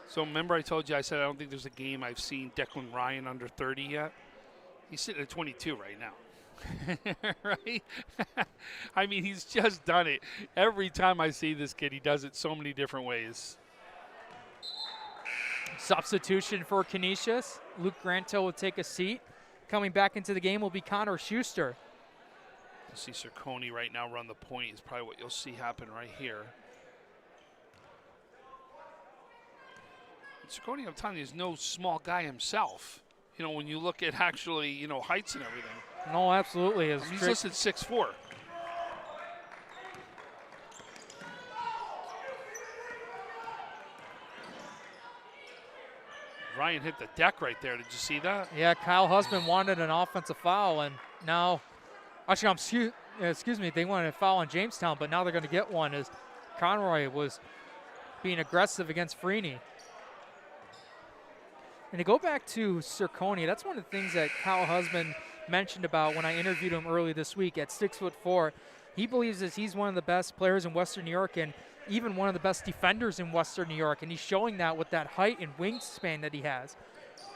So remember I told you, I said I don't think there's a game I've seen Declan Ryan under 30 yet. He's sitting at 22 right now. Right? I mean, he's just done it. Every time I see this kid, he does it so many different ways. Substitution for Canisius. Luke Granto will take a seat. Coming back into the game will be Connor Schuster. You see Ciccone right now run the point is probably what you'll see happen right here. Ciccone, I'm telling you, is no small guy himself. You know, when you look at actually, you know, heights and everything. No, absolutely. He's listed 6'4". Ryan hit the deck right there. Did you see that? Yeah, Kyle Husband wanted an offensive foul, and now, actually, excuse me, they wanted a foul on Jamestown, but now they're going to get one as Conroy was being aggressive against Freeney. And to go back to Circoni, that's one of the things that Kyle Husband mentioned about when I interviewed him early this week at 6'4". He believes that he's one of the best players in Western New York and even one of the best defenders in Western New York, and he's showing that with that height and wingspan that he has.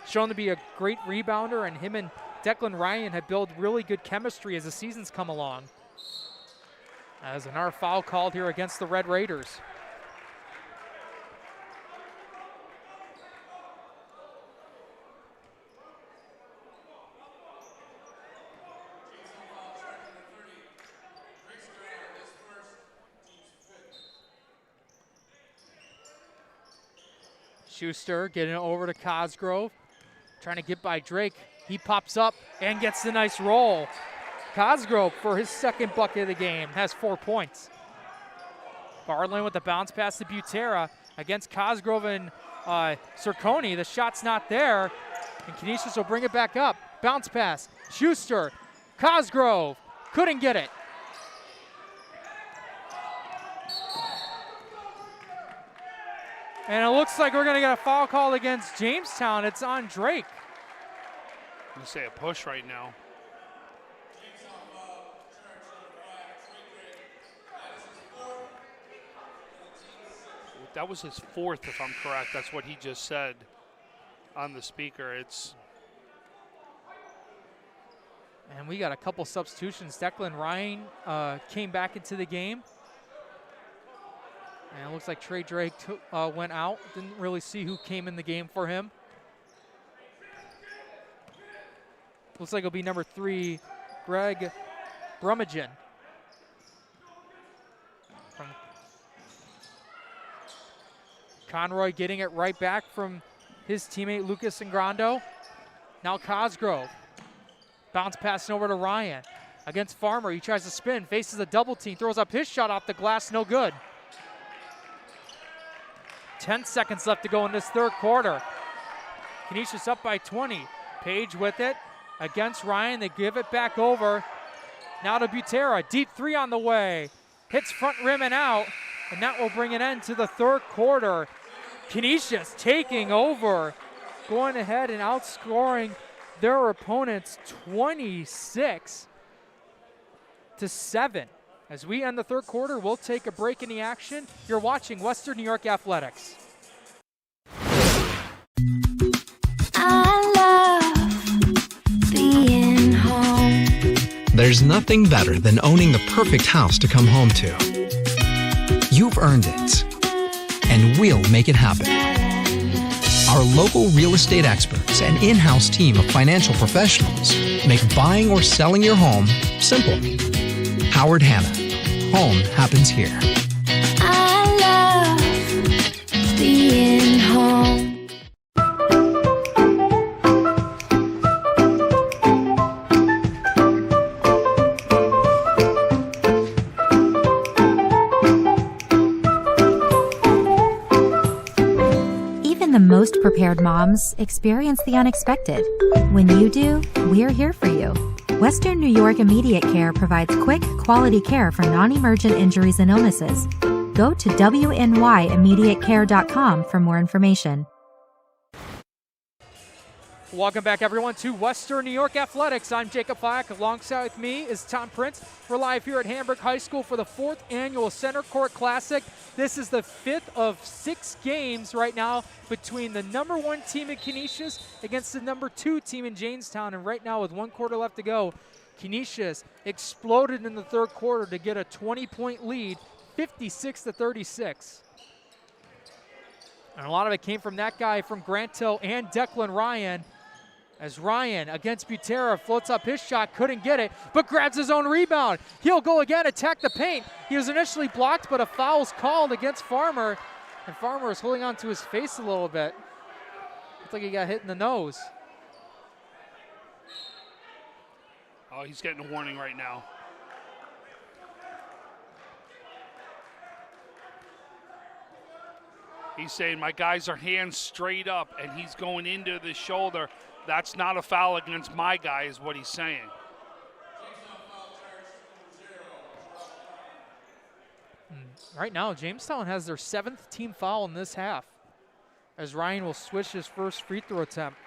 Shown to be a great rebounder, and him and Declan Ryan have built really good chemistry as the seasons come along. As another foul called here against the Red Raiders. Schuster getting it over to Cosgrove, trying to get by Drake. He pops up and gets the nice roll. Cosgrove, for his second bucket of the game, has 4 points. Barlin with the bounce pass to Butera against Cosgrove and Circoni. The shot's not there, and Canisius will bring it back up. Bounce pass, Schuster, Cosgrove, couldn't get it. And it looks like we're going to get a foul call against Jamestown. It's on Drake. I'm going to say a push right now. That was his fourth, if I'm correct. That's what he just said on the speaker. And we got a couple substitutions. Declan Ryan came back into the game. And it looks like Trey Drake went out. Didn't really see who came in the game for him. Looks like it'll be number 3, Greg Brummagem. Conroy getting it right back from his teammate Lucas Ingrando. Now Cosgrove. Bounce passing over to Ryan. Against Farmer, he tries to spin, faces a double team, throws up his shot off the glass, no good. 10 seconds left to go in this third quarter. Canisius up by 20. Page with it against Ryan. They give it back over. Now to Butera. Deep 3 on the way. Hits front rim and out. And that will bring an end to the third quarter. Canisius taking over. Going ahead and outscoring their opponents 26-7. As we end the third quarter, we'll take a break in the action. You're watching Western New York Athletics. I love being home. There's nothing better than owning the perfect house to come home to. You've earned it, and we'll make it happen. Our local real estate experts and in-house team of financial professionals make buying or selling your home simple. Howard Hanna. Home happens here. I love being home. Even the most prepared moms experience the unexpected. When you do, we're here for you. Western New York Immediate Care provides quick, quality care for non-emergent injuries and illnesses. Go to wnyImmediatecare.com for more information. Welcome back, everyone, to Western New York Athletics. I'm Jacob Flack. Alongside with me is Tom Prince. We're live here at Hamburg High School for the 4th annual Center Court Classic. This is the 5th of 6 games right now between the number 1 team in Canisius against the number 2 team in Jamestown. And right now, with 1 quarter left to go, Canisius exploded in the third quarter to get a 20-point lead, 56-36. And a lot of it came from that guy from Grant Hill and Declan Ryan. As Ryan against Butera floats up his shot, couldn't get it, but grabs his own rebound. He'll go again, attack the paint. He was initially blocked, but a foul's called against Farmer. And Farmer is holding on to his face a little bit. Looks like he got hit in the nose. Oh, he's getting a warning right now. He's saying, my guys are hands straight up, and he's going into the shoulder. That's not a foul against my guy, is what he's saying. Right now, Jamestown has their 7th team foul in this half, as Ryan will switch his first free throw attempt.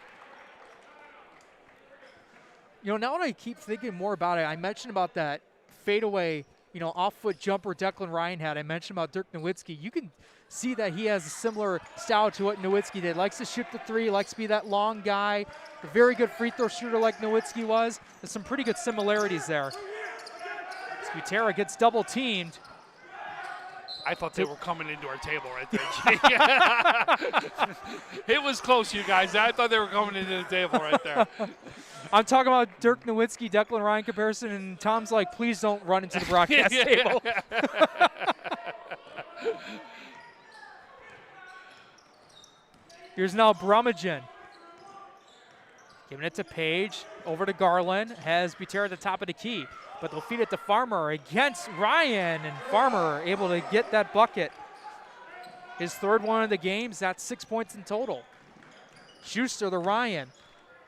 You know, now that I keep thinking more about it, I mentioned about that fadeaway, off-foot jumper Declan Ryan had. I mentioned about Dirk Nowitzki. You can see that he has a similar style to what Nowitzki did. Likes to shoot the three, likes to be that long guy, a very good free throw shooter like Nowitzki was. There's some pretty good similarities there. Butera gets double teamed. I thought they were coming into our table right there. It was close, you guys. I thought they were coming into the table right there. I'm talking about Dirk Nowitzki, Declan Ryan comparison, and Tom's like, please don't run into the broadcast table. Here's now Brummagem. Giving it to Page, over to Garland, has Butera at the top of the key. But they'll feed it to Farmer against Ryan, and Farmer able to get that bucket. His 3rd one of the game, that's 6 points in total. Schuster to Ryan.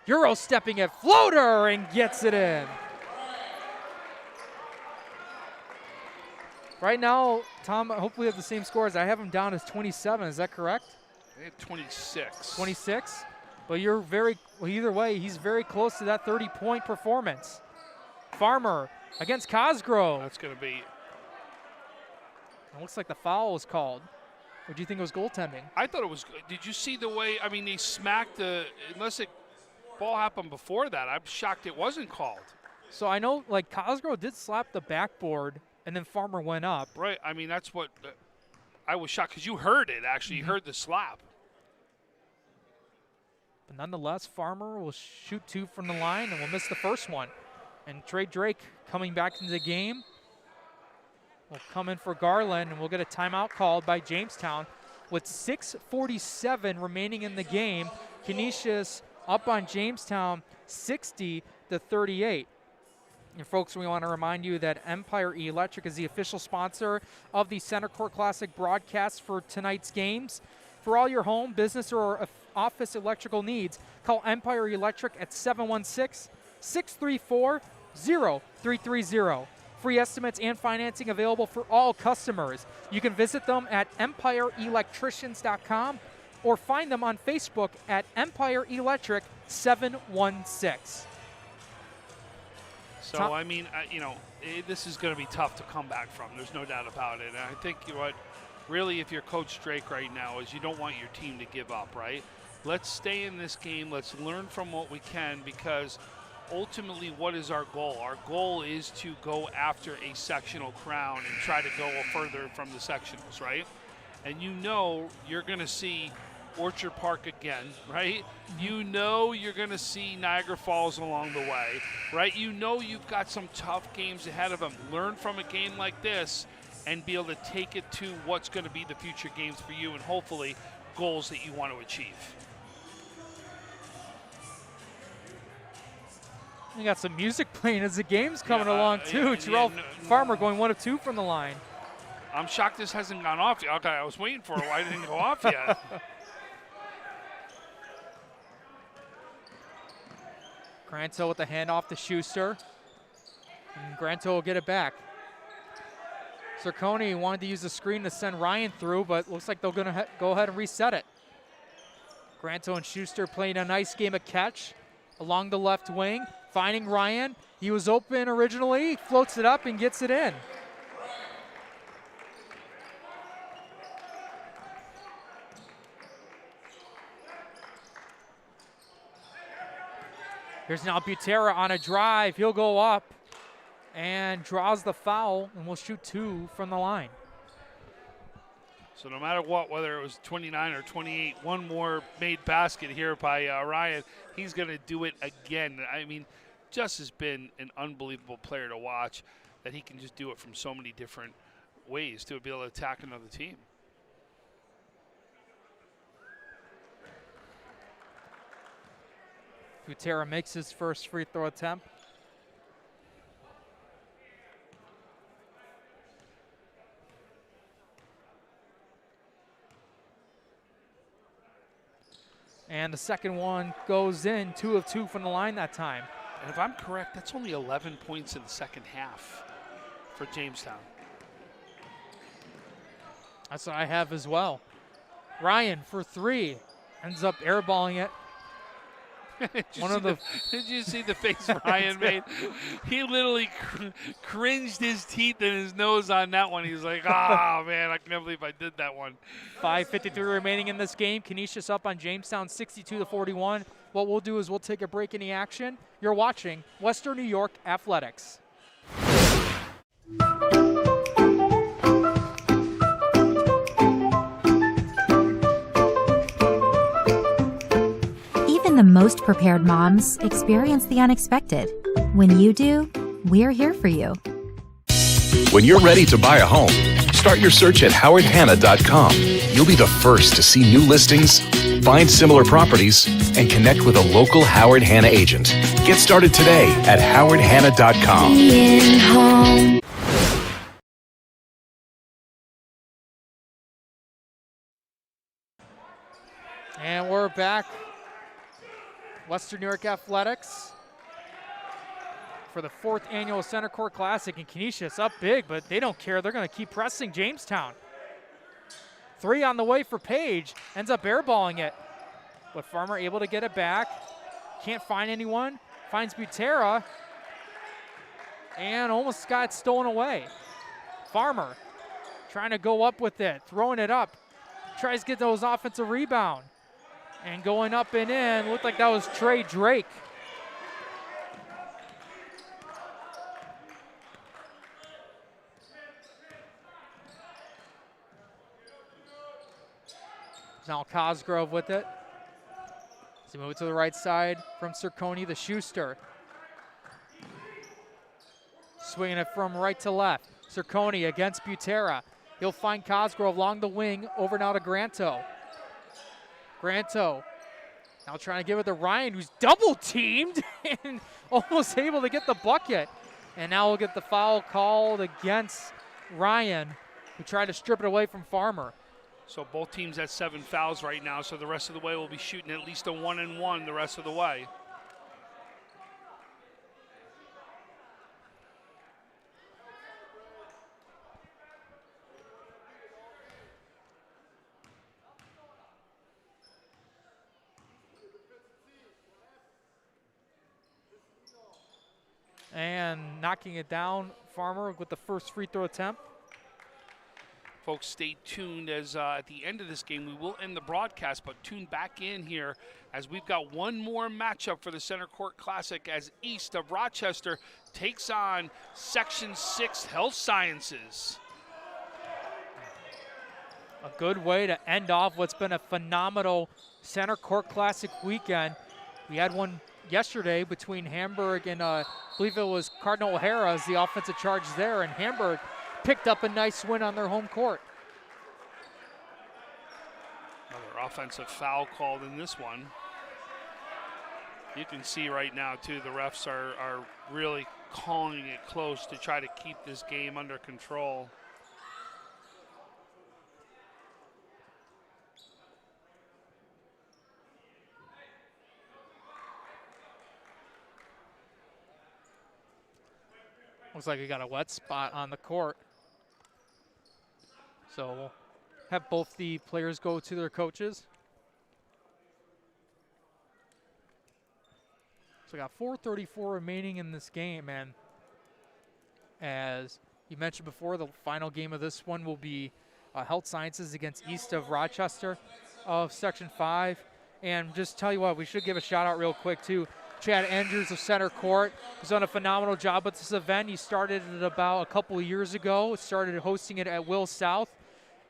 Euro stepping at floater and gets it in. Right now, Tom, hopefully we have the same scores. I have him down as 27, is that correct? They had 26. 26? But you're either way, he's very close to that 30-point performance. Farmer against Cosgrove. That's going to be. It looks like the foul was called. Or do you think it was goaltending? I thought it was. Did you see the way? I mean, they smacked unless it ball happened before that. I'm shocked it wasn't called. So I know, like, Cosgrove did slap the backboard, and then Farmer went up. Right. I mean, that's what I was shocked because you heard it. Actually, you heard the slap. But nonetheless, Farmer will shoot 2 from the line and will miss the first one. And Trey Drake coming back into the game will come in for Garland, and we'll get a timeout called by Jamestown with 6:47 remaining in the game. Canisius up on Jamestown 60-38. And folks, we want to remind you that Empire Electric is the official sponsor of the Center Court Classic broadcast for tonight's games. For all your home, business, or office electrical needs, call Empire Electric at 716-634-0330. Free estimates and financing available for all customers. You can visit them at empireelectricians.com or find them on Facebook at Empire Electric 716. So, I mean, this is going to be tough to come back from. There's no doubt about it. And I think really, if you're Coach Drake right now, is you don't want your team to give up, right? Let's stay in this game. Let's learn from what we can, because ultimately, what is our goal? Our goal is to go after a sectional crown and try to go further from the sectionals, right? And you're going to see Orchard Park again, right? You're going to see Niagara Falls along the way, right? You've got some tough games ahead of them. Learn from a game like this and be able to take it to what's going to be the future games for you, and hopefully goals that you want to achieve. You got some music playing as the game's coming along too. Terrell Farmer going 1 of 2 from the line. I'm shocked this hasn't gone off yet. Okay, I was waiting for it. Why didn't it go off yet? Granto with the handoff to Schuster. And Granto will get it back. Zirconi wanted to use the screen to send Ryan through, but looks like they're going to go ahead and reset it. Granto and Schuster playing a nice game of catch along the left wing, finding Ryan. He was open originally, floats it up and gets it in. Here's now Butera on a drive. He'll go up and draws the foul, and will shoot 2 from the line. So no matter what, whether it was 29 or 28, one more made basket here by Ryan, he's going to do it again. I mean, just has been an unbelievable player to watch, that he can just do it from so many different ways to be able to attack another team. Butera makes his first free throw attempt. And the second one goes in, 2 of 2 from the line that time. And if I'm correct, that's only 11 points in the second half for Jamestown. That's what I have as well. Ryan for 3, ends up airballing it. Did you see the face Ryan made? He literally cringed his teeth and his nose on that one. He's like, "Ah, man, I can't believe I did that one." 5:53 remaining in this game. Canisius up on Jamestown 62-41. What we'll do is we'll take a break in the action. You're watching Western New York Athletics. Even the most prepared moms experience the unexpected. When you do, we're here for you. When you're ready to buy a home, start your search at howardhanna.com. You'll be the first to see new listings, find similar properties, and connect with a local Howard Hanna agent. Get started today at howardhanna.com. Being home. And we're back. Western New York Athletics for the 4th annual Center Court Classic, and Canisius up big, but they don't care. They're going to keep pressing Jamestown. 3 on the way for Page, ends up airballing it. But Farmer able to get it back. Can't find anyone. Finds Butera and almost got stolen away. Farmer trying to go up with it, throwing it up. Tries to get those offensive rebound. And going up and in, looked like that was Trey Drake. Now Cosgrove with it. As he moves to the right side from Circoni, the Schuster. Swinging it from right to left. Circoni against Butera. He'll find Cosgrove along the wing, over now to Granto. Granto now trying to give it to Ryan, who's double teamed and almost able to get the bucket. And now we'll get the foul called against Ryan, who tried to strip it away from Farmer. So both teams at 7 fouls right now, so the rest of the way will be shooting at least a 1-and-1 the rest of the way. And knocking it down, Farmer with the first free throw attempt. Folks, stay tuned as at the end of this game, we will end the broadcast, but tune back in here as we've got one more matchup for the Center Court Classic as East of Rochester takes on Section 6 Health Sciences. A good way to end off what's been a phenomenal Center Court Classic weekend. We had one yesterday between Hamburg and I believe it was Cardinal O'Hara as the offensive charge there, and Hamburg picked up a nice win on their home court. Another offensive foul called in this one. You can see right now too, the refs are really calling it close to try to keep this game under control. Looks like we got a wet spot on the court. So we'll have both the players go to their coaches. So we got 4:34 remaining in this game, and as you mentioned before, the final game of this one will be Health Sciences against East of Rochester of Section 5. And just tell you what, we should give a shout out real quick to Chad Andrews of Center Court, who's done a phenomenal job with this event. He started it about a couple of years ago, started hosting it at Will South,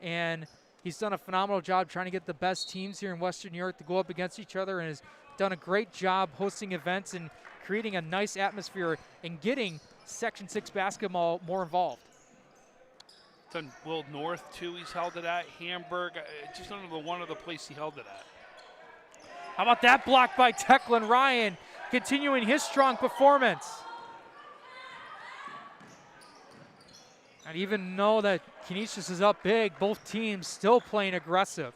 and he's done a phenomenal job trying to get the best teams here in Western New York to go up against each other, and has done a great job hosting events and creating a nice atmosphere and getting Section 6 basketball more involved. Done Will North too, he's held it at. Hamburg, just another one of the place he held it at. How about that block by Declan Ryan, continuing his strong performance. And even though that Canisius is up big, both teams still playing aggressive.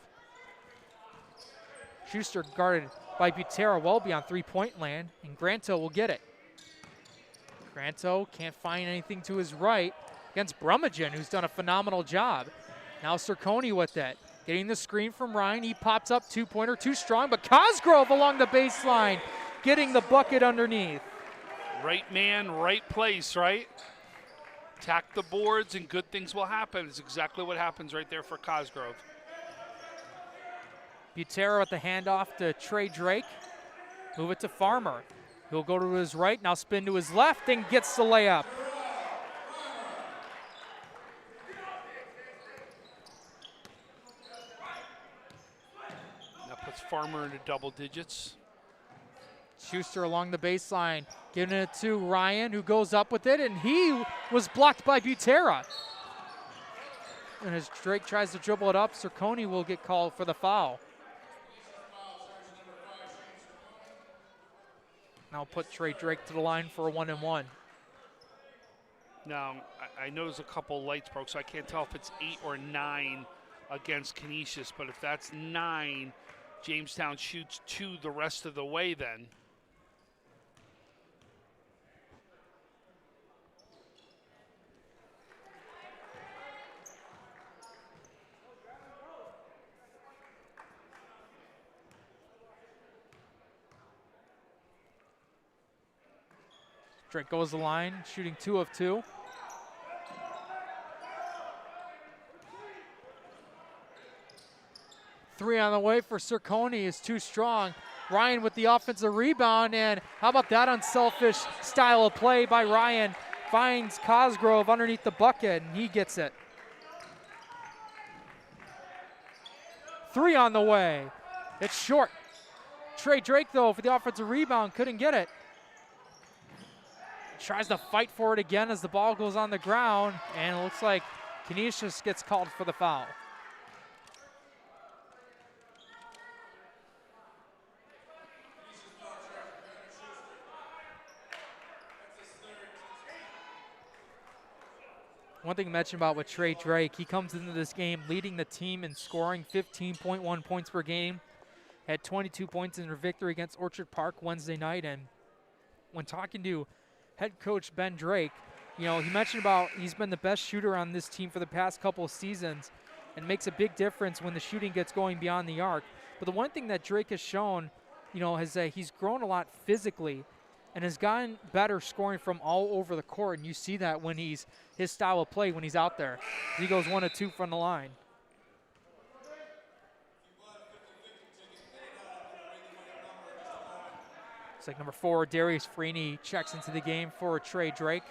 Schuster guarded by Butera well beyond three-point land, and Granto will get it. Granto can't find anything to his right against Brummagem, who's done a phenomenal job. Now Circoni with it. Getting the screen from Ryan. He pops up, two-pointer, too strong, but Cosgrove along the baseline, getting the bucket underneath. Right man, right place, right? Attack the boards and good things will happen. It's exactly what happens right there for Cosgrove. Butera with the handoff to Trey Drake. Move it to Farmer. He'll go to his right, now spin to his left, and gets the layup. That puts Farmer into double digits. Schuster along the baseline, giving it to Ryan, who goes up with it, and he was blocked by Butera. And as Drake tries to dribble it up, Circoni will get called for the foul. Now put Trey Drake to the line for a 1-and-1. Now, I noticed a couple lights broke, so I can't tell if it's 8 or 9 against Canisius, but if that's 9, Jamestown shoots 2 the rest of the way then. Drake goes the line, shooting 2 of 2. Three on the way for Circoni is too strong. Ryan with the offensive rebound, and how about that unselfish style of play by Ryan? Finds Cosgrove underneath the bucket, and he gets it. 3 on the way. It's short. Trey Drake, though, for the offensive rebound, couldn't get it. Tries to fight for it again as the ball goes on the ground, and it looks like Canisius gets called for the foul. One thing to mention about with Trey Drake, he comes into this game leading the team in scoring, 15.1 points per game. Had 22 points in their victory against Orchard Park Wednesday night, and when talking to head coach Ben Drake, you know, he mentioned about he's been the best shooter on this team for the past couple of seasons and makes a big difference when the shooting gets going beyond the arc. But the one thing that Drake has shown, you know, is that he's grown a lot physically and has gotten better scoring from all over the court, and you see that when his style of play when he's out there. He goes 1 of 2 from the line. It's like number 4, Darius Freeney checks into the game for Trey Drake.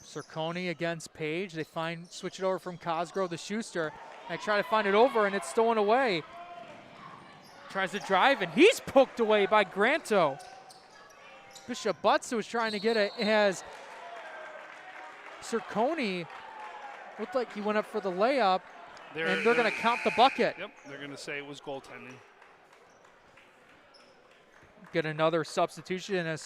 Circoni against Page. They switch it over from Cosgrove to Schuster. They try to find it over, and it's stolen away. Tries to drive, and he's poked away by Granto. Bishop Butts was trying to get it as Circoni looked like he went up for the layup, and they're going to count the bucket. Yep, they're going to say it was goaltending. Get another substitution as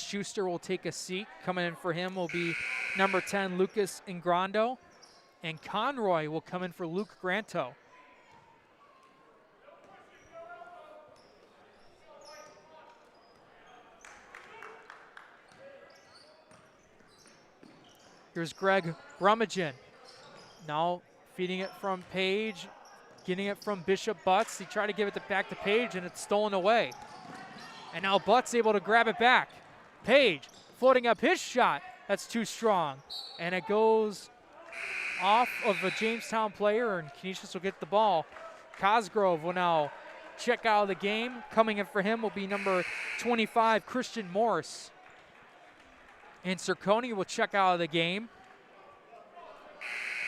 Schuster will take a seat. Coming in for him will be number 10, Lucas Ingrando, and Conroy will come in for Luke Granto. Here's Greg Brummagem. Now feeding it from Page, getting it from Bishop Butts. He tried to give it back to Page, and it's stolen away. And now Butts able to grab it back. Page floating up his shot. That's too strong. And it goes off of a Jamestown player, and Canisius will get the ball. Cosgrove will now check out of the game. Coming in for him will be number 25, Christian Morse. And Circoni will check out of the game.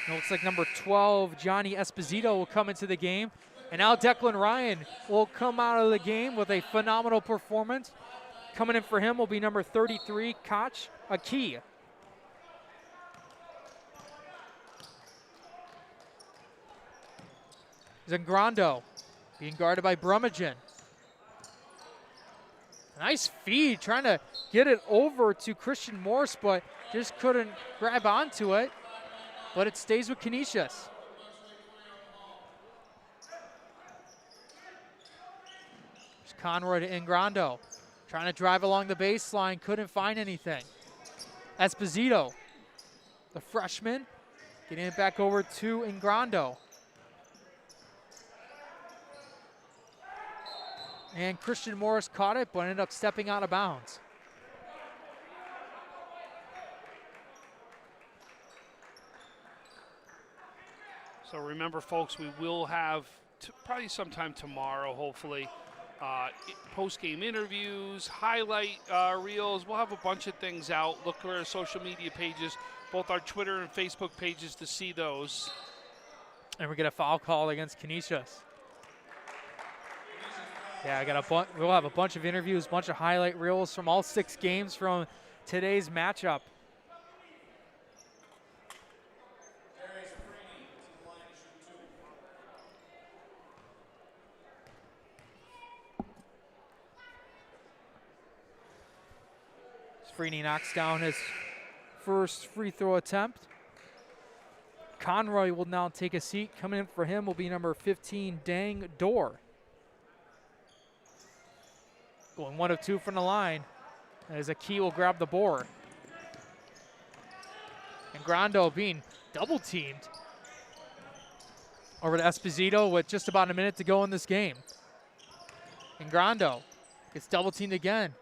It looks like number 12, Johnny Esposito, will come into the game. And now Declan Ryan will come out of the game with a phenomenal performance. Coming in for him will be number 33, Koch Aki. Zangrando being guarded by Brummagem. Nice feed, trying to get it over to Christian Morse, but just couldn't grab onto it. But it stays with Canisius. There's Conroy to Ingrando. Trying to drive along the baseline, couldn't find anything. Esposito, the freshman, getting it back over to Ingrando. And Christian Morris caught it, but ended up stepping out of bounds. So remember, folks, we will have probably sometime tomorrow, hopefully, post-game interviews, highlight reels. We'll have a bunch of things out. Look at our social media pages, both our Twitter and Facebook pages, to see those. And we get a foul call against Canisius. Yeah, we'll have a bunch of interviews, a bunch of highlight reels from all 6 games from today's matchup. Freeney knocks down his first free throw attempt. Conroy will now take a seat. Coming in for him will be number 15, Dang Dorr. Going 1 of 2 from the line as Aki will grab the board. And Grando being double teamed over to Esposito with just about a minute to go in this game. And Grando gets double teamed again.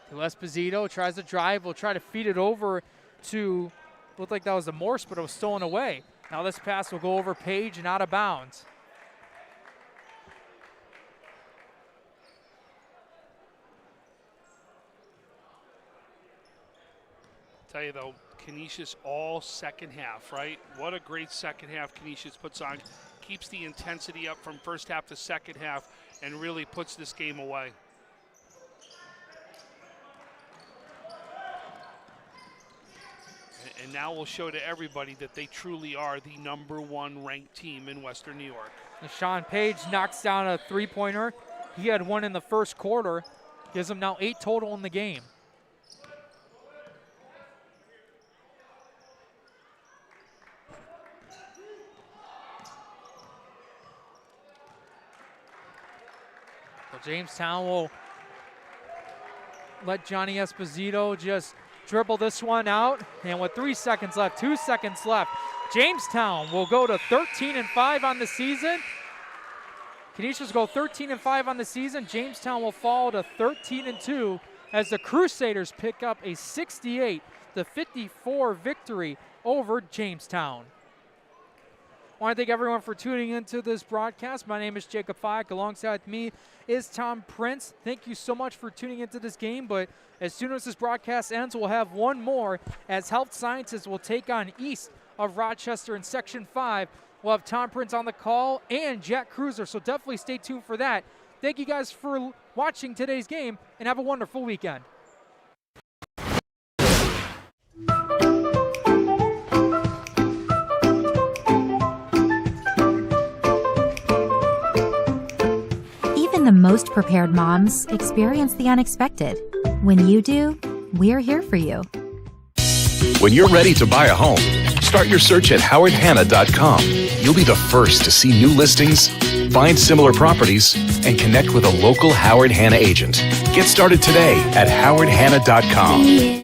To Esposito, tries to drive, will try to feed it over to, looked like that was a Morse, but it was stolen away. Now this pass will go over Page and out of bounds. Tell you though, Canisius all second half, right? What a great second half Canisius puts on. Keeps the intensity up from first half to second half and really puts this game away. And now we'll show to everybody that they truly are the #1 ranked team in Western New York. And Sean Page knocks down a three-pointer. He had 1 in the first quarter. Gives him now 8 total in the game. Well, Jamestown will let Johnny Esposito just dribble this one out, and with 3 seconds left, 2 seconds left, Jamestown will go to 13-5 on the season. Canisius go 13-5 on the season. Jamestown will fall to 13-2 as the Crusaders pick up a 68-54 victory over Jamestown. I want to thank everyone for tuning into this broadcast. My name is Jacob Fike. Alongside me is Tom Prince. Thank you so much for tuning into this game, but as soon as this broadcast ends, we'll have one more as Health Sciences will take on East of Rochester in Section 5. We'll have Tom Prince on the call and Jack Cruiser, so definitely stay tuned for that. Thank you guys for watching today's game, and have a wonderful weekend. Even the most prepared moms experience the unexpected. When you do, we're here for you. When you're ready to buy a home, start your search at howardhanna.com. You'll be the first to see new listings, find similar properties, and connect with a local Howard Hanna agent. Get started today at howardhanna.com.